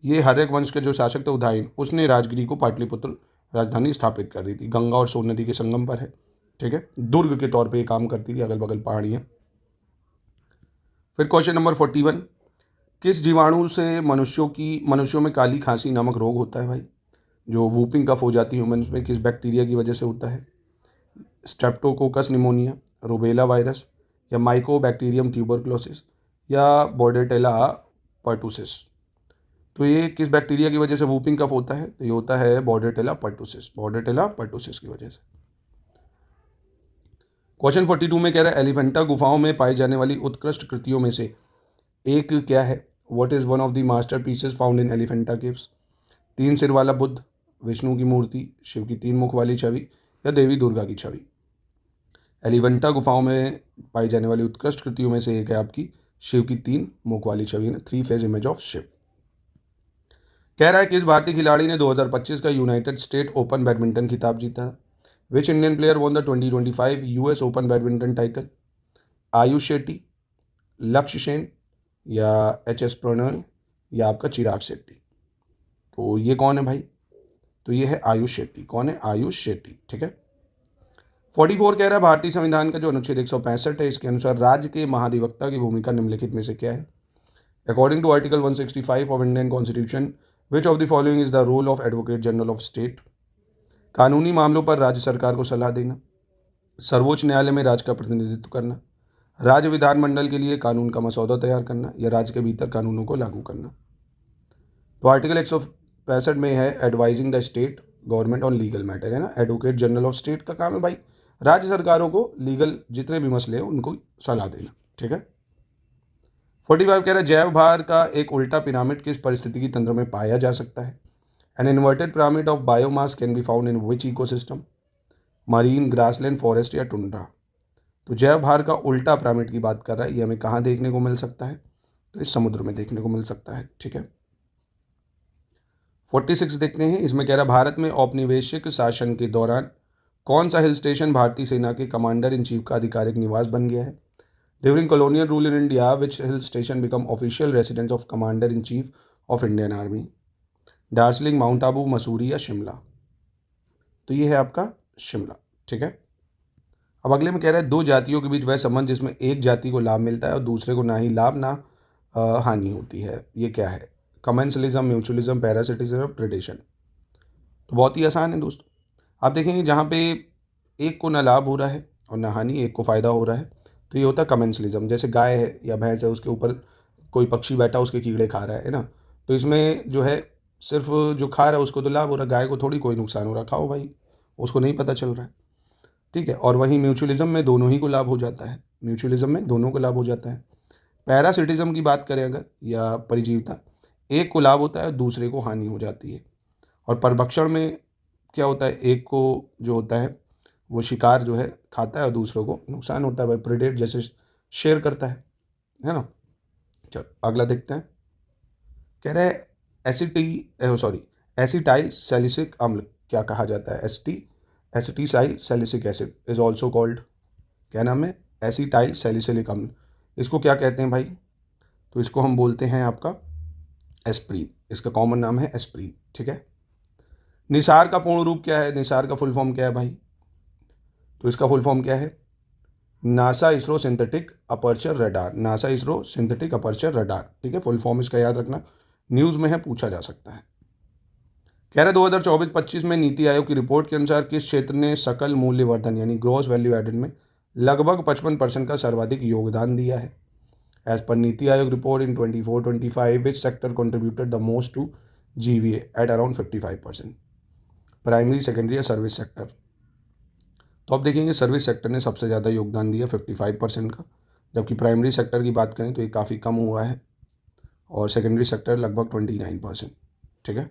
ये हर्यक वंश के जो शासक थे उदयन, उसने राजगिरी को पाटलिपुत्र राजधानी स्थापित कर दी थी। गंगा और सोन नदी के संगम पर है, ठीक है। दुर्ग के तौर पे ये काम करती थी, अगल बगल पहाड़ियाँ। फिर क्वेश्चन नंबर 41, किस जीवाणु से मनुष्यों में काली खांसी नामक रोग होता है भाई? जो वूपिंग कफ हो जाती है ह्यूमन्स में, किस बैक्टीरिया की वजह से होता है? स्ट्रेप्टोकोकस निमोनिया, रूबेला वायरस या माइकोबैक्टीरियम ट्यूबरक्लोसिस या बोर्डेटेला पर्टुसिस? तो ये किस बैक्टीरिया की वजह से वूपिंग कफ होता है? तो ये होता है बोर्डेटेला पर्टुसिस, बोर्डेटेला पर्टुसिस की वजह से। क्वेश्चन 42 में कह रहा है एलिफेंटा गुफाओं में पाई जाने वाली उत्कृष्ट कृतियों में से एक क्या है? What is one of the masterpieces found in Elephanta caves? 3 सिर वाला बुद्ध, विष्णु की मूर्ति, शिव की 3 मुख वाली छवि या देवी दुर्गा की छवि? एलिफेंटा गुफाओं में पाई जाने वाली उत्कृष्ट कृतियों में से एक है आपकी शिव की 3 मुख वाली छवि, ना, 3 फेज इमेज ऑफ शिव। कह रहा है किस भारतीय खिलाड़ी ने 2025 का यूनाइटेड स्टेट ओपन बैडमिंटन खिताब जीता? Which Indian player won the 2025 US open badminton title? Ayush Shetty, लक्ष्य सेन या एच.एस. प्रणय या आपका चिराग शेट्टी? तो ये कौन है भाई? तो ये है आयुष शेट्टी। कौन है? आयुष शेट्टी, ठीक है। 44 कह रहा है भारतीय संविधान का जो अनुच्छेद 165 है इसके अनुसार राज्य के महाधिवक्ता की भूमिका निम्नलिखित में से क्या है? According to article 165 of Indian constitution which of the following is the role of advocate general of state? कानूनी मामलों पर राज्य सरकार को सलाह देना, सर्वोच्च न्यायालय में राज्य का प्रतिनिधित्व करना, राज्य विधानमंडल के लिए कानून का मसौदा तैयार करना या राज्य के भीतर कानूनों को लागू करना? तो आर्टिकल 165 में है advising the state government on legal matter, है ना। एडवोकेट जनरल ऑफ स्टेट का काम है भाई राज्य सरकारों को लीगल जितने भी मसले हैं उनको सलाह देना, ठीक है। 45 कह रहा है जैव भार का एक उल्टा पिरामिड किस पारिस्थितिकी तंत्र में पाया जा सकता है? An inverted pyramid of biomass can be found in which ecosystem? Marine, grassland, forest या टुंड्रा? तो जैव भार का उल्टा पिरामिड की बात कर रहा है, ये हमें कहाँ देखने को मिल सकता है? तो इस समुद्र में देखने को मिल सकता है। ठीक है, 46 देखते हैं। इसमें कह रहा है भारत में औपनिवेशिक शासन के दौरान कौन सा हिल स्टेशन भारतीय सेना के कमांडर इन चीफ का आधिकारिक निवास बन गया है? During colonial rule in India which hill station become official residence of commander in chief of Indian army? Darjeeling, mount Abu, Mussoorie या शिमला? तो ये है आपका शिमला। ठीक है, अब अगले में कह रहा है दो जातियों के बीच वह संबंध जिसमें एक जाति को लाभ मिलता है और दूसरे को ना ही लाभ ना हानि होती है, ये क्या है? Commensalism, mutualism, parasitism, predation? तो बहुत ही आसान है दोस्तों। आप देखेंगे जहाँ पे एक को ना लाभ हो रहा है और ना हानि, एक को फ़ायदा हो रहा है, तो ये होता है कमेंसलिज्म। जैसे गाय है या भैंस है, उसके ऊपर कोई पक्षी बैठा उसके कीड़े खा रहा है ना, तो इसमें जो है सिर्फ जो खा रहा है उसको तो लाभ हो रहा है, गाय को थोड़ी कोई नुकसान हो रहा, खाओ भाई, उसको नहीं पता चल रहा है। ठीक है, और वहीं म्यूचुअलिज्म में दोनों ही को लाभ हो जाता है, म्यूचुअलिज्म में दोनों को लाभ हो जाता है। पैरासिटिज्म की बात करें अगर, या परिजीवता, एक को लाभ होता है दूसरे को हानि हो जाती है। और परभक्षण में क्या होता है, एक को जो होता है वो शिकार जो है खाता है और दूसरों को नुकसान होता है, भाई प्रेडेट जैसे शेयर करता है ना। चलो अगला देखते हैं। कह रहे हैं एसिटाइल सैलिसिक अम्ल क्या कहा जाता है? Acetyl salicylic acid is also called, क्या नाम है? एसिटाइल सैलिसिलिक अम्ल। इसको क्या कहते हैं भाई? तो इसको हम बोलते हैं आपका एस्प्रीन, इसका कॉमन नाम है एस्प्रीन। ठीक है, निसार का पूर्ण रूप क्या है? निसार का फुल फॉर्म क्या है भाई? तो इसका फुल फॉर्म क्या है? NASA ISRO synthetic aperture radar, NASA ISRO synthetic aperture radar. ठीक है, फुल फॉर्म इसका याद रखना, न्यूज़ में है, पूछा जा सकता है। कह रहे 2024-25 में नीति आयोग की रिपोर्ट के अनुसार किस क्षेत्र ने सकल मूल्य वर्धन यानी ग्रॉस वैल्यू एडेड में लगभग 55% का सर्वाधिक योगदान दिया है? As per NITI Aayog report in 24-25 which sector contributed the most to GVA at around 55%? Primary, secondary या सर्विस सेक्टर? तो आप देखेंगे सर्विस सेक्टर ने सबसे ज़्यादा योगदान दिया 55% का, जबकि प्राइमरी सेक्टर की बात करें तो ये काफ़ी कम हुआ है और सेकेंडरी सेक्टर लगभग 29%। ठीक है,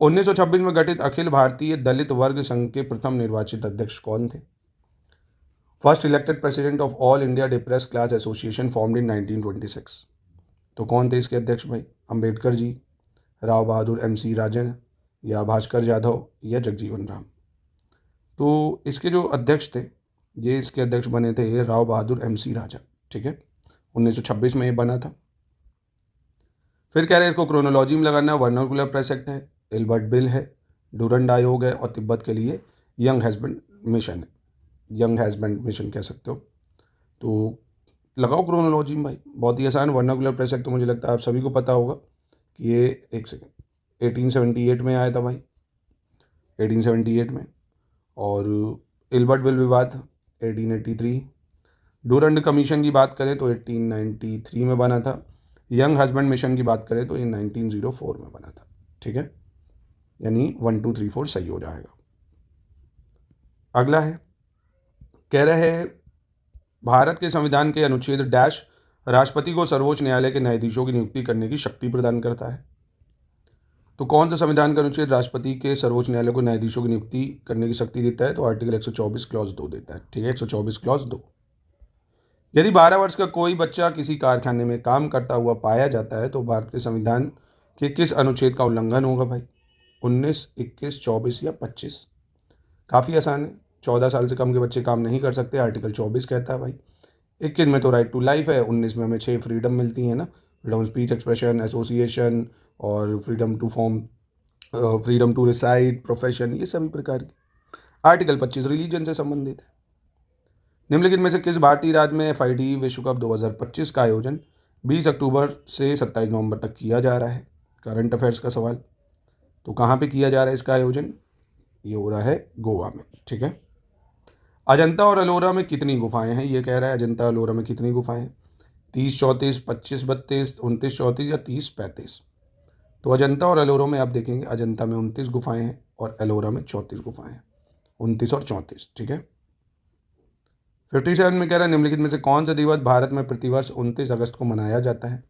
1926 में गठित अखिल भारतीय दलित वर्ग संघ के प्रथम निर्वाचित अध्यक्ष कौन थे? First elected president of all India depressed class association formed in 1926। तो कौन थे इसके अध्यक्ष भाई? अंबेडकर जी, राव बहादुर MC राजन या भास्कर जाधव या जगजीवन राम? तो इसके जो अध्यक्ष थे, ये इसके अध्यक्ष बने थे ये राव बहादुर MC राजन। ठीक है, 1926 में ये बना था। फिर कह रहे हैं इसको क्रोनोलॉजी में लगाना, वर्नाकुलर प्रेस एक्ट है, एल्बर्ट बिल है, डूरंड आयोग है और तिब्बत के लिए यंग हैज़बैंड मिशन है, यंग हैज़बैंड मिशन कह सकते हो। तो लगाओ क्रोनोलॉजी में भाई, बहुत ही आसान। वर्नाकुलर प्रेस एक्ट तो मुझे लगता है आप सभी को पता होगा कि ये 1878 में आया था भाई, 1878 में। और एल्बर्ट बिल विवाद 1883। डूरंड कमीशन की बात करें तो 1893 में बना था। यंग हस्बैंड मिशन की बात करें तो ये 1904 में बना था। ठीक है, यानी 1 2 3 4 सही हो जाएगा। अगला है, कह रहे हैं भारत के संविधान के अनुच्छेद डैश राष्ट्रपति को सर्वोच्च न्यायालय के न्यायाधीशों की नियुक्ति करने की शक्ति प्रदान करता है? तो कौन सा संविधान का अनुच्छेद राष्ट्रपति के सर्वोच्च न्यायालय को न्यायाधीशों की नियुक्ति करने की शक्ति देता है? तो आर्टिकल 124 क्लॉज 2 देता है। ठीक है, 124 क्लॉज 2। यदि 12 वर्ष का कोई बच्चा किसी कारखाने में काम करता हुआ पाया जाता है तो भारत के संविधान के किस अनुच्छेद का उल्लंघन होगा भाई? 19, 21, 24 या 25? काफ़ी आसान है, 14 साल से कम के बच्चे काम नहीं कर सकते, आर्टिकल 24 कहता है भाई। 21 में तो राइट टू लाइफ है, 19 में हमें 6 फ्रीडम मिलती है ना, फ्रीडम स्पीच, एक्सप्रेशन, एसोसिएशन और freedom to form, freedom to reside, profession, ये सभी प्रकार की। आर्टिकल 25 रिलीजन से संबंधित है। निम्नलिखित में से किस भारतीय राज्य में FIDE विश्व कप 2025 का आयोजन 20 अक्टूबर से 27 नवंबर तक किया जा रहा है? करंट अफेयर्स का सवाल। तो कहाँ पे किया जा रहा है इसका आयोजन? ये हो रहा है गोवा में। ठीक है, अजंता और अलोरा में कितनी गुफाएं हैं? ये कह रहा है अजंता अलोरा में कितनी गुफाएं हैं? 30, 34, 25, 32, 29, 34 या 30, 35? तो अजंता और एलोरा में आप देखेंगे अजंता में 29 गुफाएं हैं और एलोरा में 34 गुफाएं हैं, 29 और 34। ठीक है, 57 में कह रहा है निम्नलिखित में से कौन सा दिवस भारत में प्रतिवर्ष 29 अगस्त को मनाया जाता है?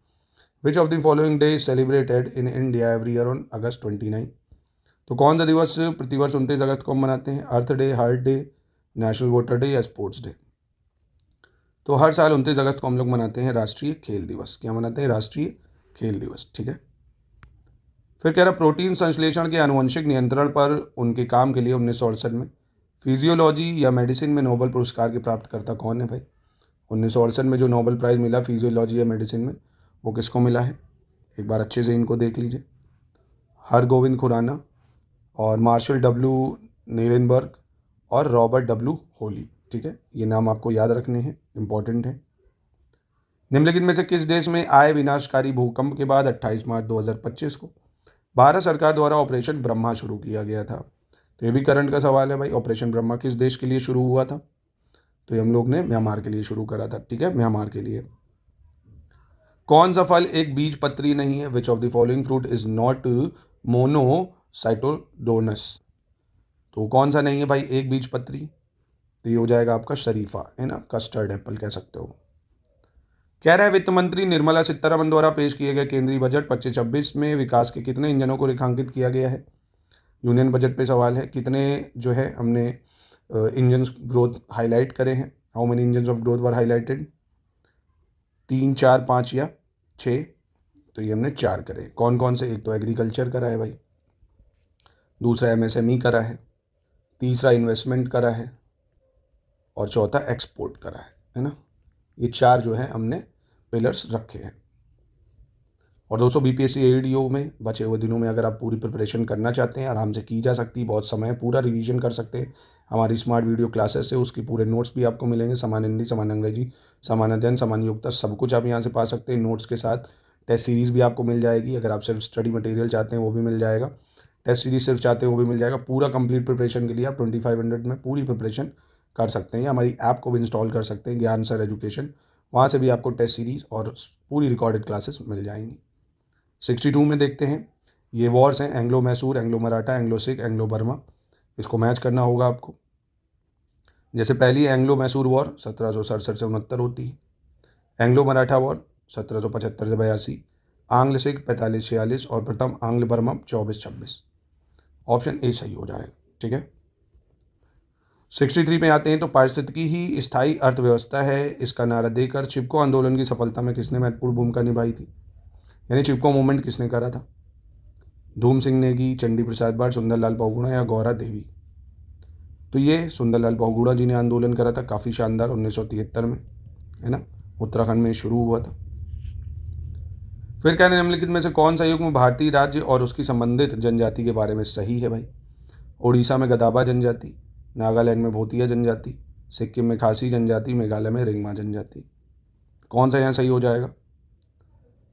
Which of the following day celebrated in India every year on August 29? तो कौन सा दिवस प्रतिवर्ष 29 अगस्त को हम मनाते हैं? Earth day, heart day, national voter day या स्पोर्ट्स डे? तो हर साल 29 अगस्त को हम लोग मनाते हैं राष्ट्रीय खेल दिवस। क्या मनाते हैं? राष्ट्रीय खेल दिवस। ठीक है। फिर कह रहा प्रोटीन संश्लेषण के आनुवंशिक नियंत्रण पर उनके काम के लिए 1968 में फिजियोलॉजी या मेडिसिन में नोबेल पुरस्कार के प्राप्तकर्ता कौन है भाई? 1968 में जो नोबेल प्राइज़ मिला फिजियोलॉजी या मेडिसिन में, वो किसको मिला है? एक बार अच्छे से इनको देख लीजिए। हरगोविंद खुराना और मार्शल डब्ल्यू नीरेनबर्ग और रॉबर्ट डब्ल्यू होली। ठीक है, ये नाम आपको याद रखने हैं, इंपॉर्टेंट है। निम्नलिखित में से किस देश में आए विनाशकारी भूकंप के बाद 28 मार्च 2025 को भारत सरकार द्वारा ऑपरेशन ब्रह्मा शुरू किया गया था? तो ये भी करंट का सवाल है भाई। ऑपरेशन ब्रह्मा किस देश के लिए शुरू हुआ था? तो ये हम लोग ने म्यांमार के लिए शुरू करा था। ठीक है, म्यांमार के लिए। कौन सा फल एक बीजपत्री नहीं है? Which of the following fruit is not monocotyledonous? तो कौन सा नहीं है भाई एक बीजपत्री? तो ये हो जाएगा आपका शरीफा, है ना, कस्टर्ड एप्पल कह सकते हो। कह रहा है वित्त मंत्री निर्मला सीतारमण द्वारा पेश किए गए केंद्रीय बजट 25-26 में विकास के कितने इंजनों को रेखांकित किया गया है? यूनियन बजट पे सवाल है। कितने जो है हमने इंजन्स ग्रोथ हाईलाइट करे हैं? How many engines of growth were highlighted? 3, 4, 5 या 6? तो ये हमने 4 करे। कौन कौन से? एक तो एग्रीकल्चर करा है भाई, दूसरा एमएसएमई करा है, तीसरा इन्वेस्टमेंट करा है और चौथा एक्सपोर्ट करा है ना। ये 4 जो है हमने पिलर्स रखे हैं। और दोस्तों बीपीएससी एडीओ में बचे हुए दिनों में अगर आप पूरी प्रिपरेशन करना चाहते हैं, आराम से की जा सकती है, बहुत समय पूरा रिवीजन कर सकते हैं हमारी स्मार्ट वीडियो क्लासेस से। उसकी पूरे नोट्स भी आपको मिलेंगे, समान हिंदी, समान अंग्रेजी, समान अध्ययन, समान योग्यता, सब कुछ आप यहाँ से पा सकते हैं। नोट्स के साथ टेस्ट सीरीज़ भी आपको मिल जाएगी। अगर आप सिर्फ स्टडी मटेरियल चाहते हैं वो भी मिल जाएगा, टेस्ट सीरीज सिर्फ चाहते हैं वो भी मिल जाएगा। पूरा कंप्लीट प्रिपरेशन के लिए आप 2500 में पूरी प्रिपरेशन कर सकते हैं। हमारी ऐप को भी इंस्टॉल कर सकते हैं, ज्ञान सर एजुकेशन, वहाँ से भी आपको टेस्ट सीरीज़ और पूरी रिकॉर्डेड क्लासेस मिल जाएंगी। 62 में देखते हैं, ये वॉर्स हैं, Anglo Mysore, Anglo Maratha, Anglo Sikh, Anglo Burma. इसको मैच करना होगा आपको। जैसे पहली एंग्लो मैसूर वॉर 1767 से 69 होती है, एंग्लो मराठा वॉर 1775 से 82, आंग्ल सिख 45-46 और प्रथम आंग्ल बर्मा 24-26। ऑप्शन ए सही हो जाएगा। ठीक है। 63 में आते हैं, तो पारिस्थितिकी ही स्थायी अर्थव्यवस्था है, इसका नारा देकर चिपको आंदोलन की सफलता में किसने महत्वपूर्ण भूमिका निभाई थी? यानी चिपको मूवमेंट किसने करा था? धूम सिंह नेगी, चंडी प्रसाद भाट, सुंदरलाल बहुगुणा या गौरा देवी? तो ये सुंदरलाल बहुगुणा जी ने आंदोलन करा था, काफ़ी शानदार, 1973 में, है ना, उत्तराखंड में शुरू हुआ था। फिर क्या निम्नलिखित में से कौन सा युग्म भारतीय राज्य और उसकी संबंधित जनजाति के बारे में सही है भाई? उड़ीसा में गदाबा जनजाति, नागालैंड में भोतिया जनजाति, सिक्किम में खासी जनजाति, मेघालय में रिंगमा जनजाति। कौन सा यहाँ सही हो जाएगा?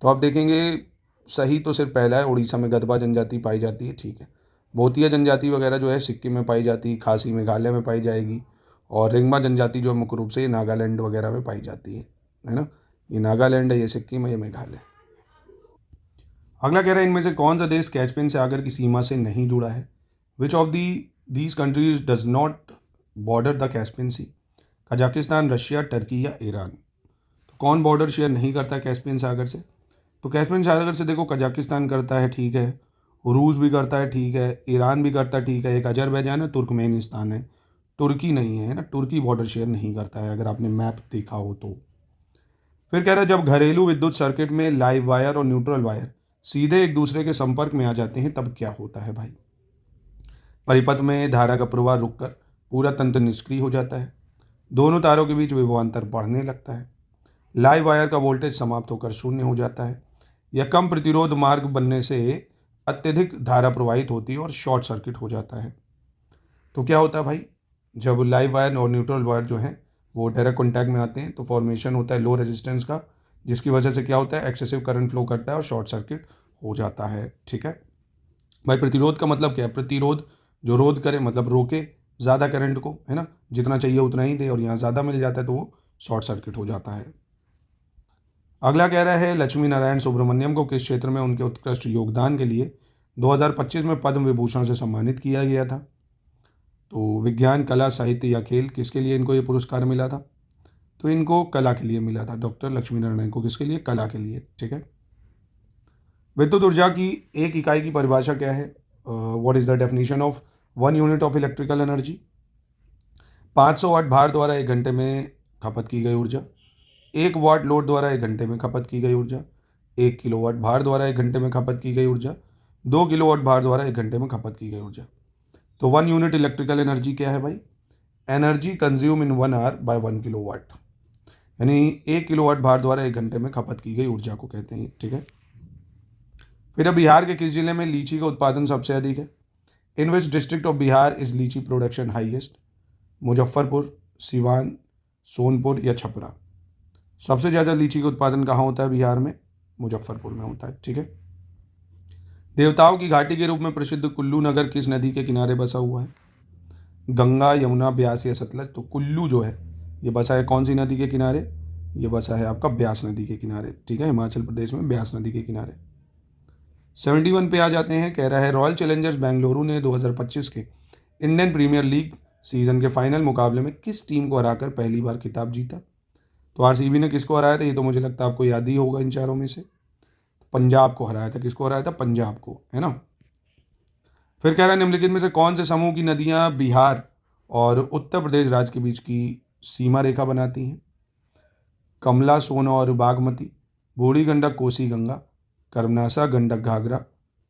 तो आप देखेंगे सही तो सिर्फ पहला है, उड़ीसा में गदबा जनजाति पाई जाती है। ठीक है। भोतिया जनजाति वगैरह जो है सिक्किम में पाई जाती है, खासी मेघालय में पाई जाएगी, और रिंगमा जनजाति जो मुख्य रूप से नागालैंड वगैरह में पाई जाती है ना। ये नागालैंड है, ये सिक्किम है, ये मेघालय। अगला कह रहा है इनमें से कौन सा देश कैस्पियन सागर की सीमा से नहीं जुड़ा है? Which of these countries does not border the Caspian sea? Kazakhstan, Russia, Turkey या ईरान? तो कौन बॉर्डर शेयर नहीं करता कैस्पियन सागर से? तो कैस्पियन सागर से देखो कजाकिस्तान करता है, ठीक है, रूस भी करता है, ठीक है, ईरान भी करता है, ठीक है, एक अजरबैजान है, तुर्कमेनिस्तान है, तुर्की नहीं है ना। तुर्की बॉर्डर शेयर नहीं करता है, अगर आपने मैप देखा हो तो। फिर कह रहा है जब घरेलू विद्युत सर्किट में लाइव वायर और न्यूट्रल वायर सीधे एक दूसरे के संपर्क में आ जाते हैं तब क्या होता है भाई? परिपथ में धारा का प्रवाह रुककर पूरा तंत्र निष्क्रिय हो जाता है, दोनों तारों के बीच विभवांतर बढ़ने लगता है, लाइव वायर का वोल्टेज समाप्त होकर शून्य हो जाता है, या कम प्रतिरोध मार्ग बनने से अत्यधिक धारा प्रवाहित होती है और शॉर्ट सर्किट हो जाता है। तो क्या होता है भाई? जब लाइव वायर और न्यूट्रल वायर जो हैं वो डायरेक्ट कॉन्टैक्ट में आते हैं तो फॉर्मेशन होता है लो रेजिस्टेंस का, जिसकी वजह से क्या होता है, एक्सेसिव करंट फ्लो करता है और शॉर्ट सर्किट हो जाता है। ठीक है भाई। प्रतिरोध का मतलब क्या है? प्रतिरोध जो रोध करे, मतलब रोके ज़्यादा करंट को, है ना, जितना चाहिए उतना ही दे, और यहाँ ज़्यादा मिल जाता है तो वो शॉर्ट सर्किट हो जाता है। अगला कह रहा है लक्ष्मी नारायण सुब्रमण्यम को किस क्षेत्र में उनके उत्कृष्ट योगदान के लिए 2025 में पद्म विभूषण से सम्मानित किया गया था? तो विज्ञान, कला, साहित्य या खेल, किसके लिए इनको ये पुरस्कार मिला था? तो इनको कला के लिए मिला था, डॉक्टर लक्ष्मी नारायण को। किसके लिए? कला के लिए। ठीक है। विद्युत ऊर्जा की एक इकाई की परिभाषा क्या है? What is the definition of 1 unit of electrical energy? 500 वाट भार द्वारा 1 घंटे में खपत की गई ऊर्जा। 1 वाट लोड द्वारा 1 घंटे में खपत की गई ऊर्जा। 1 किलोवाट भार द्वारा 1 घंटे में खपत की गई ऊर्जा। 2 किलोवाट भार द्वारा 1 घंटे में खपत की गई ऊर्जा। तो 1 यूनिट इलेक्ट्रिकल एनर्जी क्या है भाई? Energy consume in 1 hour by 1 kilowatt, यानी 1 किलोवाट भार द्वारा 1 घंटे में खपत की गई ऊर्जा को कहते हैं। ठीक है। फिर अब बिहार के किस जिले में लीची का उत्पादन सबसे अधिक है? In which district of Bihar is litchi production highest? Muzaffarpur, Siwan, Sonpur या छपरा? सबसे ज़्यादा लीची का उत्पादन कहाँ होता है बिहार में? मुजफ्फरपुर में होता है। ठीक है। देवताओं की घाटी के रूप में प्रसिद्ध कुल्लू नगर किस नदी के किनारे बसा हुआ है? गंगा, यमुना, ब्यास या सतलज? तो कुल्लू जो है ये बसा है कौन सी नदी के किनारे? ये बसा है आपका ब्यास नदी के किनारे। ठीक है, हिमाचल प्रदेश में ब्यास नदी के किनारे। 71 पे आ जाते हैं। कह रहा है रॉयल चैलेंजर्स बेंगलुरु ने 2025 के इंडियन प्रीमियर लीग सीजन के फाइनल मुकाबले में किस टीम को हराकर पहली बार खिताब जीता? तो आरसीबी ने किसको हराया था? ये तो मुझे लगता है आपको याद ही होगा इन चारों में से। पंजाब को हराया था। किसको हराया था? पंजाब को, है ना। फिर कह रहा है निम्नलिखित में से कौन से समूह की नदियां बिहार और उत्तर प्रदेश राज्य के बीच की सीमा रेखा बनाती हैं? कमला, सोन और बागमती, बूढ़ी गंडक, कोसी गंगा, कर्मनासा, गंडक, घाघरा,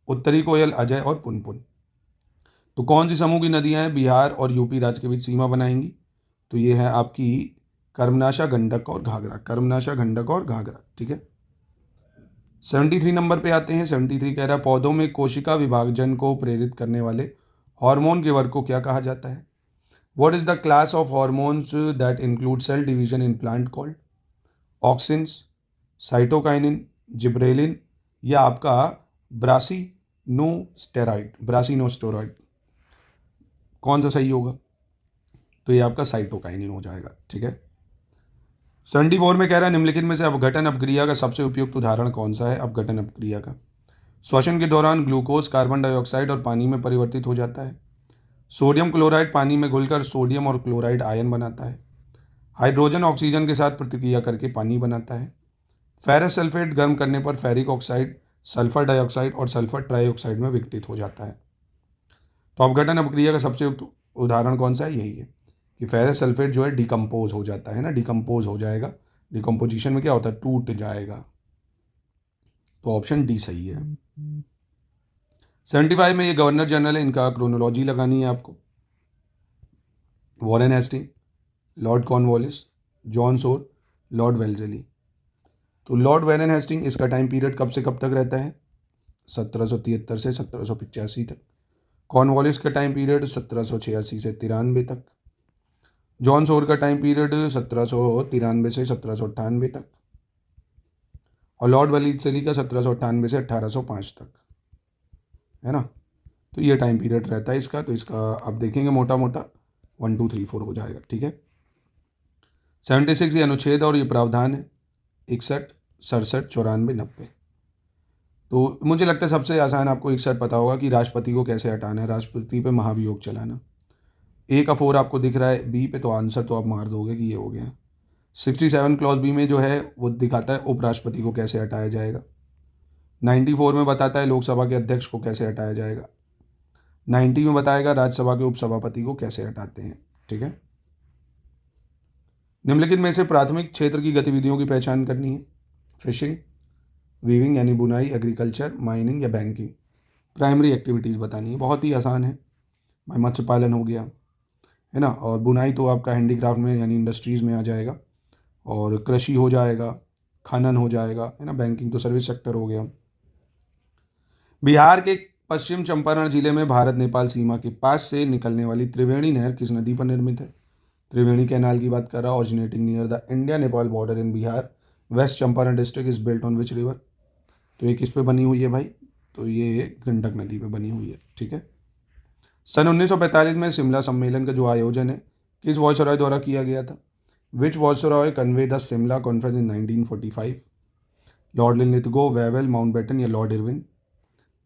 उत्तरी कोयल, अजय और पुनपुन। तो कौन सी समूह की नदियां हैं बिहार और यूपी राज्य के बीच सीमा बनाएंगी? तो ये है आपकी कर्मनाशा, गंडक और घाघरा। कर्मनाशा, गंडक और घाघरा। ठीक है। 73 नंबर पे आते हैं। 73 कह रहा है पौधों में कोशिका विभाजन को प्रेरित करने वाले हार्मोन के वर्ग को क्या कहा जाता है? What is the class of hormones that include cell division in plant called? Auxins, cytokinin, gibberellin या आपका ब्रासिनोस्टेरॉइड? ब्रासिनोस्टेरॉइड कौन सा सही होगा? तो ये आपका साइटोकाइनिन हो जाएगा। ठीक है। 74 में कह रहा है निम्नलिखित में से अपघटन अपक्रिया का सबसे उपयुक्त उदाहरण कौन सा है? अपघटन अपक्रिया का श्वसन के दौरान ग्लूकोज कार्बन डाइऑक्साइड और पानी में परिवर्तित हो जाता है। सोडियम क्लोराइड पानी में घुलकर सोडियम और क्लोराइड आयन बनाता है। हाइड्रोजन ऑक्सीजन के साथ प्रतिक्रिया करके पानी बनाता है। फेरस सल्फेट गर्म करने पर फेरिक ऑक्साइड, सल्फर डाइऑक्साइड और सल्फर ट्राइऑक्साइड में विघटित हो जाता है। तो अपघटन अपक्रिया का सबसे उदाहरण कौन सा है? यही है कि फेरस सल्फेट जो है डिकम्पोज हो जाता है ना, डिकम्पोज हो जाएगा। डिकम्पोजिशन में क्या होता है? टूट जाएगा। तो ऑप्शन डी सही है। 75 में ये गवर्नर जनरल है, इनका क्रोनोलॉजी लगानी है आपको। Warren Hasting, Lord Cornwallis, John Shore, Lord Wellesley. तो लॉर्ड वॉरेन हेस्टिंग, इसका टाइम पीरियड कब से कब तक रहता है? 1773 से 1785 तक। कॉर्नवालिस का टाइम पीरियड 1786 से 93 तक। जॉन सोर का टाइम पीरियड 1793 से 1798 तक। और लॉर्ड वेल्लेस्ली का 1798 से 1805 तक, है ना। तो ये टाइम पीरियड रहता है इसका। तो इसका आप देखेंगे मोटा मोटा 1 2 3 4 हो जाएगा। ठीक है। 76 ये अनुच्छेद और ये प्रावधान है। 61, 67, 94, 90। तो मुझे लगता है सबसे आसान आपको 61 पता होगा कि राष्ट्रपति को कैसे हटाना है, राष्ट्रपति पे महाभियोग चलाना। ए का 4 आपको दिख रहा है बी पे, तो आंसर तो आप मार दोगे कि ये हो गया। 67 क्लॉज बी में जो है वो दिखाता है उपराष्ट्रपति को कैसे हटाया जाएगा। 94 में बताता है लोकसभा के अध्यक्ष को कैसे हटाया जाएगा। 90 में बताएगा राज्यसभा के उपसभापति को कैसे हटाते हैं। ठीक है। निम्नलिखित में से प्राथमिक क्षेत्र की गतिविधियों की पहचान करनी है। फिशिंग, वीविंग यानी बुनाई, एग्रीकल्चर, माइनिंग या बैंकिंग। प्राइमरी एक्टिविटीज़ बतानी है। बहुत ही आसान है भाई। मत्स्य पालन हो गया, है ना। और बुनाई तो आपका हैंडीक्राफ्ट में यानी इंडस्ट्रीज़ में आ जाएगा। और कृषि हो जाएगा, खनन हो जाएगा, है ना। बैंकिंग तो सर्विस सेक्टर हो गया। बिहार के पश्चिम चंपारण जिले में भारत नेपाल सीमा के पास से निकलने वाली त्रिवेणी नहर किस नदी पर निर्मित है? त्रिवेणी कैनाल की बात कर रहा है। Originating near the India Nepal border in Bihar, West Champaran district is built on which river? तो ये किस पे बनी हुई है भाई? तो ये गंडक नदी पे बनी हुई है। ठीक है। सन 1945 में शिमला सम्मेलन का जो आयोजन है किस वायसरॉय द्वारा किया गया था? Which viceroy convey the Shimla conference in 1945? Lord Linlithgow, Wavell, Mountbatten या लॉर्ड इरविन?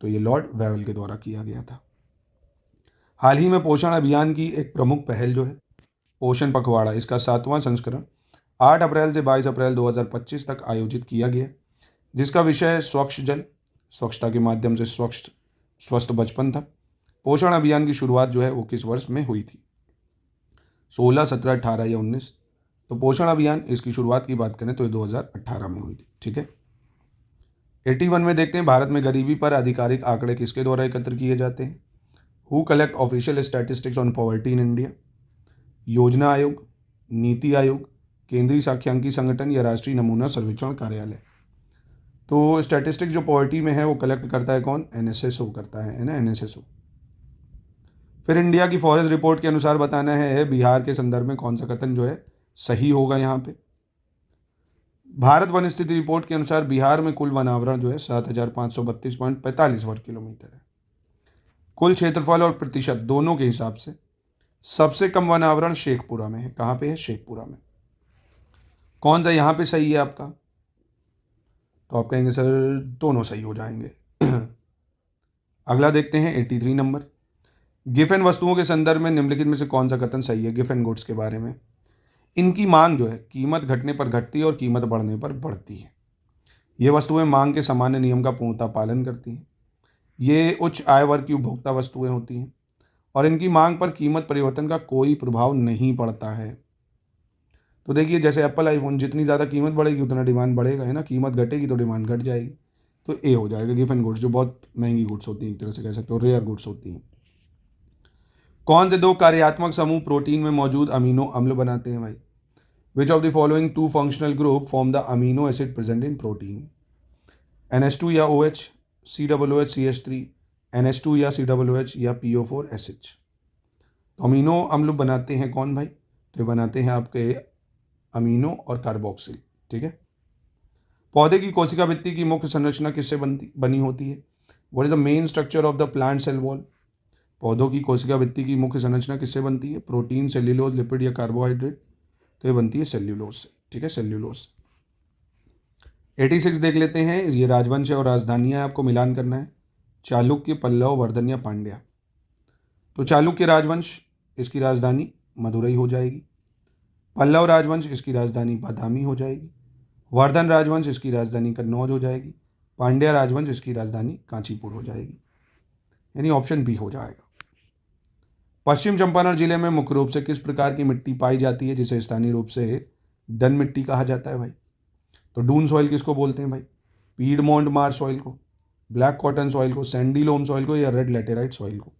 तो ये लॉर्ड वेवेल के द्वारा किया गया था। हाल ही में पोषण अभियान की एक प्रमुख पहल जो है पोषण पखवाड़ा, इसका 7वां संस्करण 8 अप्रैल से 22 अप्रैल 2025 तक आयोजित किया गया, जिसका विषय स्वच्छ जल, स्वच्छता के माध्यम से स्वस्थ बचपन था। पोषण अभियान की शुरुआत जो है वो किस वर्ष में हुई थी? 16, 17, 18 या 19? तो पोषण अभियान इसकी शुरुआत की बात करें तो ये 2018 में हुई थी। ठीक है। 81 में देखते हैं, भारत में गरीबी पर आधिकारिक आंकड़े किसके द्वारा एकत्र किए जाते हैं? Who collect official statistics on poverty in India? योजना आयोग, नीति आयोग, केंद्रीय सांख्यिकी संगठन या राष्ट्रीय नमूना सर्वेक्षण कार्यालय? तो स्टैटिस्टिक्स जो पॉवर्टी में है वो कलेक्ट करता है कौन? NSSO करता है ना, NSSO। फिर इंडिया की फॉरेस्ट रिपोर्ट के अनुसार बताना है बिहार के संदर्भ में कौन सा कथन जो है सही होगा यहाँ पे? भारत वन स्थिति रिपोर्ट के अनुसार बिहार में कुल वन आवरण जो है 7532.45 वर्ग किलोमीटर है। कुल क्षेत्रफल और प्रतिशत दोनों के हिसाब से सबसे कम वन आवरण शेखपुरा में है। कहाँ पे है? शेखपुरा में। कौन सा यहाँ पे सही है आपका? तो आप कहेंगे सर दोनों सही हो जाएंगे। अगला देखते हैं 83 नंबर। गिफन वस्तुओं के संदर्भ में निम्नलिखित में से कौन सा कथन सही है? गिफन गुड्स के बारे में, इनकी मांग जो है कीमत घटने पर घटती है और कीमत बढ़ने पर बढ़ती है। ये वस्तुएं मांग के सामान्य नियम का पूर्णतः पालन करती हैं। ये उच्च आय वर्ग की उपभोक्ता वस्तुएं होती हैं और इनकी मांग पर कीमत परिवर्तन का कोई प्रभाव नहीं पड़ता है। तो देखिए, जैसे एप्पल आईफोन, जितनी ज़्यादा कीमत बढ़ेगी उतना डिमांड बढ़ेगा, है ना। कीमत घटेगी तो डिमांड घट जाएगी। तो ए हो जाएगा गिफन गुड्स, जो बहुत महंगी गुड्स होती हैं, एक तरह से कह सकते हो रेयर गुड्स होती हैं। कौन से दो कार्यात्मक समूह प्रोटीन में मौजूद अमीनो अम्ल बनाते हैं भाई? Which of the following two functional group form the amino acid present in protein? NH2 या OH, COOH CH3, NH2 या COOH या PO4 SH? तो अमीनो अम्ल बनाते हैं कौन भाई? तो ये बनाते हैं आपके अमीनो और कार्बोक्सिल। ठीक है। पौधे की कोशिका भित्ति की मुख्य संरचना किससे बनी होती है? What is the main structure of the plant cell wall? पौधों की कोशिका भित्ति की मुख्य संरचना किससे बनती है? प्रोटीन, सेल्यूलोज, लिपिड या कार्बोहाइड्रेट? तो ये बनती है सेल्यूलोज से। ठीक है, सेल्यूलोज। 86 देख लेते हैं। ये राजवंश और राजधानियां आपको मिलान करना है। चालुक्य, पल्लव, वर्धन या पांड्या? तो चालुक्य राजवंश, इसकी राजधानी मदुरई हो जाएगी। पल्लव राजवंश, इसकी राजधानी बादामी हो जाएगी। वर्धन राजवंश, इसकी राजधानी कन्नौज हो जाएगी। पांड्या राजवंश, इसकी राजधानी कांचीपुर हो जाएगी। यानी ऑप्शन बी हो जाएगा। पश्चिम चंपारण जिले में मुख्य रूप से किस प्रकार की मिट्टी पाई जाती है जिसे स्थानीय रूप से डन मिट्टी कहा जाता है भाई? तो डून सॉइल किसको बोलते हैं भाई? पीडमोंट मार सॉइल को, ब्लैक कॉटन सॉइल को, सैंडी लोम सॉइल को या रेड लैटेराइट सॉइल को?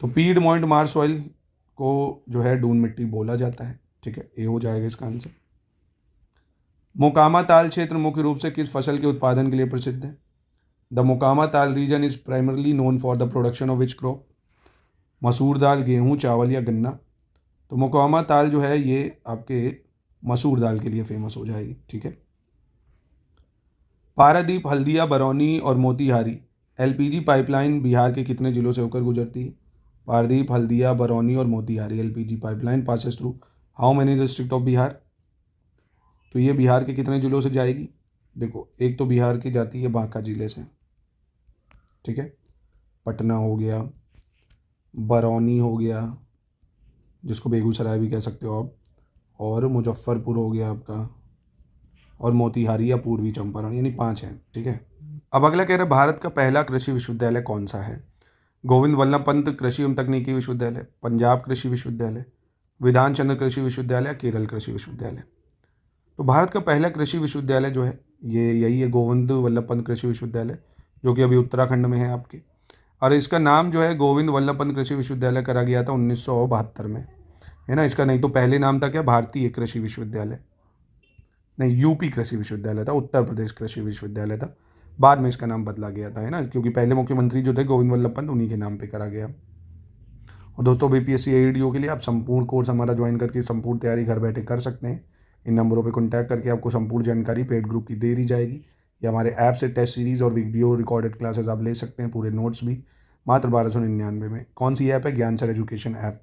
तो पीडमोंट मार सॉइल को जो है डून मिट्टी बोला जाता है। ठीक है, ये हो जाएगा इसका आंसर। मोकामा ताल क्षेत्र मुख्य रूप से किस फसल के उत्पादन के लिए प्रसिद्ध है? The Mokama Taal region is primarily known for the production of which crop? मसूर दाल, गेहूं, चावल या गन्ना? तो मोकामा ताल जो है ये आपके मसूर दाल के लिए फेमस हो जाएगी। ठीक है। पारादीप, हल्दिया, बरौनी और मोतीहारी LPG पाइपलाइन बिहार के कितने जिलों से होकर गुजरती है? पारादीप, हल्दिया, बरौनी और Motihari LPG pipeline passes through how many district of Bihar? तो ये बिहार के कितने जिलों से जाएगी? देखो, एक तो बिहार की जाती है बांका जिले से। ठीक है, पटना हो गया, बरौनी हो गया, जिसको बेगूसराय भी कह सकते हो आप, और मुजफ्फरपुर हो गया आपका, और मोतीहारी या पूर्वी चंपारण, यानी 5 हैं। ठीक है। अब अगला कह रहा है भारत का पहला कृषि विश्वविद्यालय कौन सा है? गोविंद वल्लभ पंत कृषि एवं तकनीकी विश्वविद्यालय, पंजाब कृषि विश्वविद्यालय, विधान चंद्र कृषि विश्वविद्यालय, केरल कृषि विश्वविद्यालय? तो भारत का पहला कृषि विश्वविद्यालय जो है ये यही है, गोविंद वल्लभ पंत कृषि विश्वविद्यालय, जो कि अभी उत्तराखंड में है आपके। और इसका नाम जो है गोविंद वल्लभ पंत कृषि विश्वविद्यालय करा गया था 1972 में, है ना। इसका नहीं तो पहले नाम था क्या? भारतीय कृषि विश्वविद्यालय, नहीं, UP कृषि विश्वविद्यालय था, उत्तर प्रदेश कृषि विश्वविद्यालय था। बाद में इसका नाम बदला गया था, है ना, क्योंकि पहले मुख्यमंत्री जो थे गोविंद वल्लभ पंत, उन्हीं के नाम पे करा गया। और दोस्तों, BPSC AEDO के लिए आप संपूर्ण कोर्स हमारा ज्वाइन करके संपूर्ण तैयारी घर बैठे कर सकते हैं। इन नंबरों पे कॉन्टैक्ट करके आपको संपूर्ण जानकारी पेड ग्रुप की दे दी जाएगी, या हमारे ऐप से टेस्ट सीरीज़ और वीडियो रिकॉर्डेड क्लासेस आप ले सकते हैं, पूरे नोट्स भी, मात्र 1299 में। कौन सी ऐप है? ज्ञान सर एजुकेशन ऐप।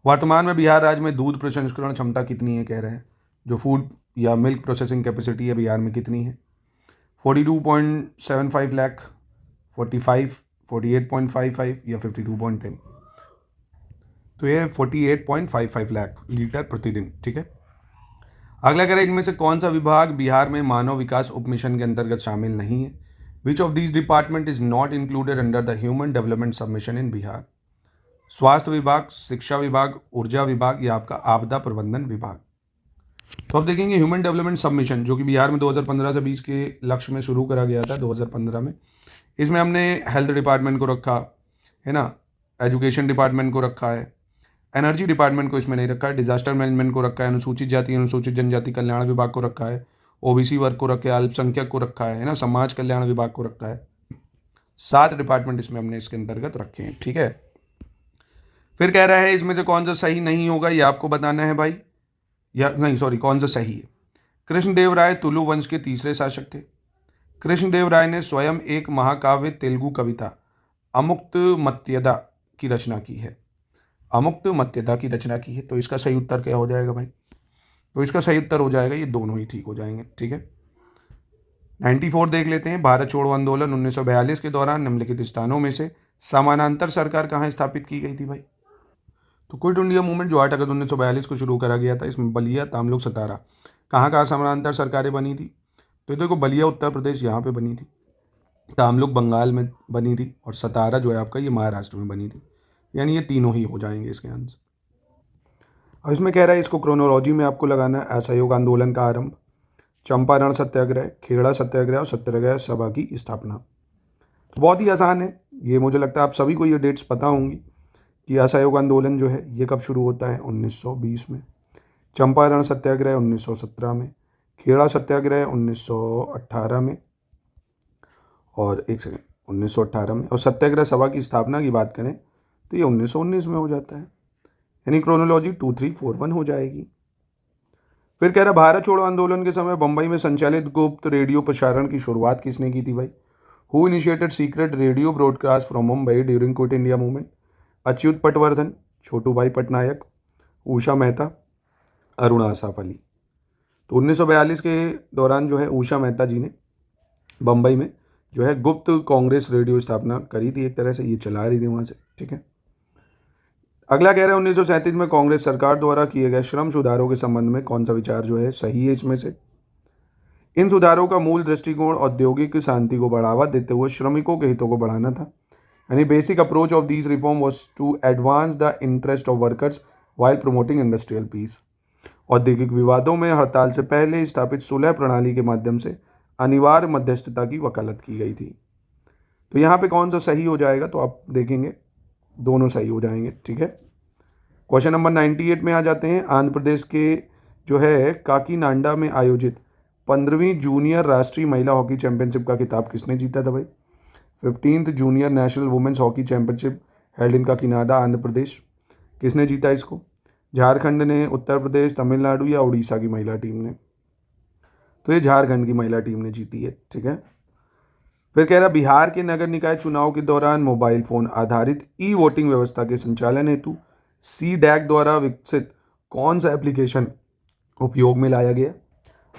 वर्तमान में बिहार राज्य में दूध प्रसंस्करण क्षमता कितनी है कह रहे हैं? जो फूड या मिल्क प्रोसेसिंग कैपेसिटी है बिहार में कितनी है? 42.75 लाख, 45, 48.55 या 52.10? तो ये 48.55 लाख लीटर प्रतिदिन। ठीक है। अगला कह रहा है इनमें से कौन सा विभाग बिहार में मानव विकास उप मिशन के अंतर्गत शामिल नहीं है? Which of these department is not included under the human development submission in Bihar? स्वास्थ्य विभाग, शिक्षा विभाग, ऊर्जा विभाग या आपका आपदा प्रबंधन विभाग? तो अब देखेंगे ह्यूमन डेवलपमेंट सबमिशन जो कि बिहार में 2015 से 20 के लक्ष्य में शुरू करा गया था 2015 में। इसमें हमने हेल्थ डिपार्टमेंट को रखा है ना, एजुकेशन डिपार्टमेंट को रखा है, एनर्जी डिपार्टमेंट को इसमें नहीं रखा है, डिजास्टर मैनेजमेंट को रखा है, अनुसूचित जाति अनुसूचित जनजाति कल्याण विभाग को रखा है, ओबीसी वर्ग को रखा है, अल्पसंख्यक को रखा है ना, समाज कल्याण विभाग को रखा है। 7 डिपार्टमेंट इसमें हमने इसके अंतर्गत रखे हैं, ठीक है। फिर कह रहा है इसमें से कौन सा सही नहीं होगा ये आपको बताना है भाई, या नहीं सॉरी कौन सा सही है। कृष्णदेव राय तुलु वंश के तीसरे शासक थे। कृष्णदेव राय ने स्वयं एक महाकाव्य तेलुगु कविता अमुक्तमत्यदा की रचना की है। अमुक्तमत्यदा की रचना की है, तो इसका सही उत्तर क्या हो जाएगा भाई? तो इसका सही उत्तर हो जाएगा, ये दोनों ही ठीक हो जाएंगे, ठीक है। 94 देख लेते हैं। भारत छोड़ो आंदोलन 1942 के दौरान निम्नलिखित स्थानों में से समानांतर सरकार कहाँ स्थापित की गई थी भाई? तो क्विट इंडिया मूवमेंट जो 8 अगस्त 1942 को शुरू करा गया था, इसमें बलिया, तामलुक, सतारा कहाँ समानांतर सरकारें बनी थी? तो देखो बलिया उत्तर प्रदेश यहाँ पे बनी थी, तामलुक बंगाल में बनी थी और सतारा जो है आपका ये महाराष्ट्र में बनी थी, यानी ये तीनों ही हो जाएंगे इसके आंसर। अब इसमें कह रहा है इसको क्रोनोलॉजी में आपको लगाना है। असहयोग आंदोलन का आरंभ, चंपारण सत्याग्रह, खेड़ा सत्याग्रह और सत्याग्रह सभा की स्थापना। तो बहुत ही आसान है ये, मुझे लगता है आप सभी को ये डेट्स पता होंगी कि असहयोग आंदोलन जो है ये कब शुरू होता है 1920 में, चंपारण सत्याग्रह 1917 में, खेड़ा सत्याग्रह 1918 में और 1918 में, और सत्याग्रह सभा की स्थापना की बात करें तो ये 1919 में हो जाता है, यानी क्रोनोलॉजी 2, 3, 4, 1 हो जाएगी। फिर कह रहा भारत छोड़ो आंदोलन के समय बंबई में संचालित गुप्त रेडियो प्रसारण की शुरुआत किसने की थी भाई? Who initiated secret radio broadcast from Mumbai during quit India movement? Achyut Patwardhan, Chhotu Bhai Patnaik, Usha Mehta, Arun आसाफ Ali. तो 1942 के दौरान जो है उषा मेहता जी ने बम्बई में जो है गुप्त कांग्रेस रेडियो स्थापना करी थी, एक तरह से ये चला रही थी वहाँ से, ठीक है। अगला कह रहा है 1937 में कांग्रेस सरकार द्वारा किए गए श्रम सुधारों के संबंध में कौन सा विचार जो है सही है इसमें से? इन सुधारों का मूल दृष्टिकोण औद्योगिक शांति को बढ़ावा देते हुए श्रमिकों के हितों को बढ़ाना था, यानी basic approach of these reform was to advance the interest of workers while promoting industrial peace. औद्योगिक विवादों में हड़ताल से पहले स्थापित सुलह प्रणाली के माध्यम से अनिवार्य मध्यस्थता की वकालत की गई थी। तो यहाँ पे कौन सा सही हो जाएगा? तो आप देखेंगे दोनों सही हो जाएंगे, ठीक है। क्वेश्चन नंबर 98 में आ जाते हैं। आंध्र प्रदेश के जो है काकीनाडा में आयोजित 15वीं जूनियर राष्ट्रीय महिला हॉकी चैंपियनशिप का खिताब किसने जीता था भाई? 15th junior national women's hockey championship held in Kakinada Andhra Pradesh, किसने जीता इसको? झारखंड ने, उत्तर प्रदेश, तमिलनाडु या उड़ीसा की महिला टीम ने? तो ये झारखंड की महिला टीम ने जीती है, ठीक है। फिर कह रहा बिहार के नगर निकाय चुनाव के दौरान मोबाइल फोन आधारित ई वोटिंग व्यवस्था के संचालन हेतु CDAC द्वारा विकसित कौन सा एप्लीकेशन उपयोग में लाया गया?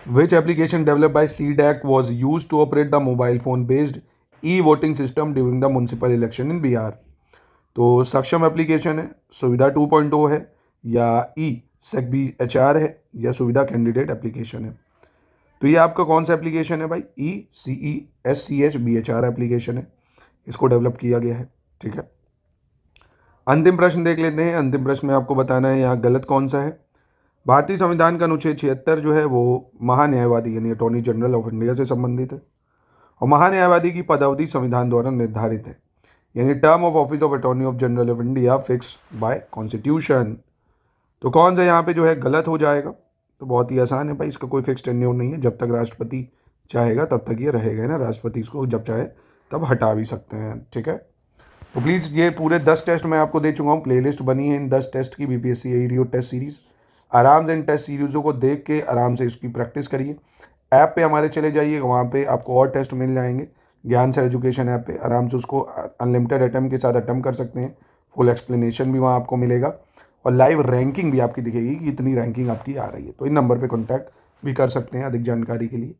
Which application developed by CDAC was use to operate the mobile phone based e voting system during the municipal election in Bihar? तो सक्षम एप्लीकेशन है, सुविधा 2.0 है, या ECBHR है, या सुविधा कैंडिडेट एप्लीकेशन है? तो ये आपका कौन सा एप्लीकेशन है भाई? ECESCHBHR एप्लीकेशन है, इसको डेवलप किया गया है, ठीक है। अंतिम प्रश्न देख लेते हैं। अंतिम प्रश्न में आपको बताना है यहाँ गलत कौन सा है। भारतीय संविधान का अनुच्छेद 76 जो है वो महान्यायवादी यानी अटॉर्नी जनरल ऑफ इंडिया से संबंधित है, और महान्यायवादी की पदावधि संविधान द्वारा निर्धारित है, यानी term of office of attorney of general of India fix by constitution. तो कौन सा यहाँ पे जो है गलत हो जाएगा? तो बहुत ही आसान है भाई, इसका कोई फिक्स टेन्योर नहीं है, जब तक राष्ट्रपति चाहेगा तब तक ये रहेगा ना, राष्ट्रपति इसको जब चाहे तब हटा भी सकते हैं, ठीक है। तो प्लीज़ ये पूरे 10 टेस्ट मैं आपको दे चुका हूँ, प्लेलिस्ट बनी है इन 10 टेस्ट की, BPSC AEDO टेस्ट सीरीज़। आराम से इन टेस्ट सीरीज़ों को देख के आराम से इसकी प्रैक्टिस करिए। ऐप पे हमारे चले जाइए, वहाँ पे आपको और टेस्ट मिल जाएंगे, ज्ञान सर एजुकेशन ऐप पे आराम से उसको अनलिमिटेड अटैम्प्ट के साथ अटैम्प्ट कर सकते हैं। फुल एक्सप्लेनेशन भी वहाँ आपको मिलेगा और लाइव रैंकिंग भी आपकी दिखेगी कि इतनी रैंकिंग आपकी आ रही है। तो इन नंबर पर कॉन्टैक्ट भी कर सकते हैं अधिक जानकारी के लिए।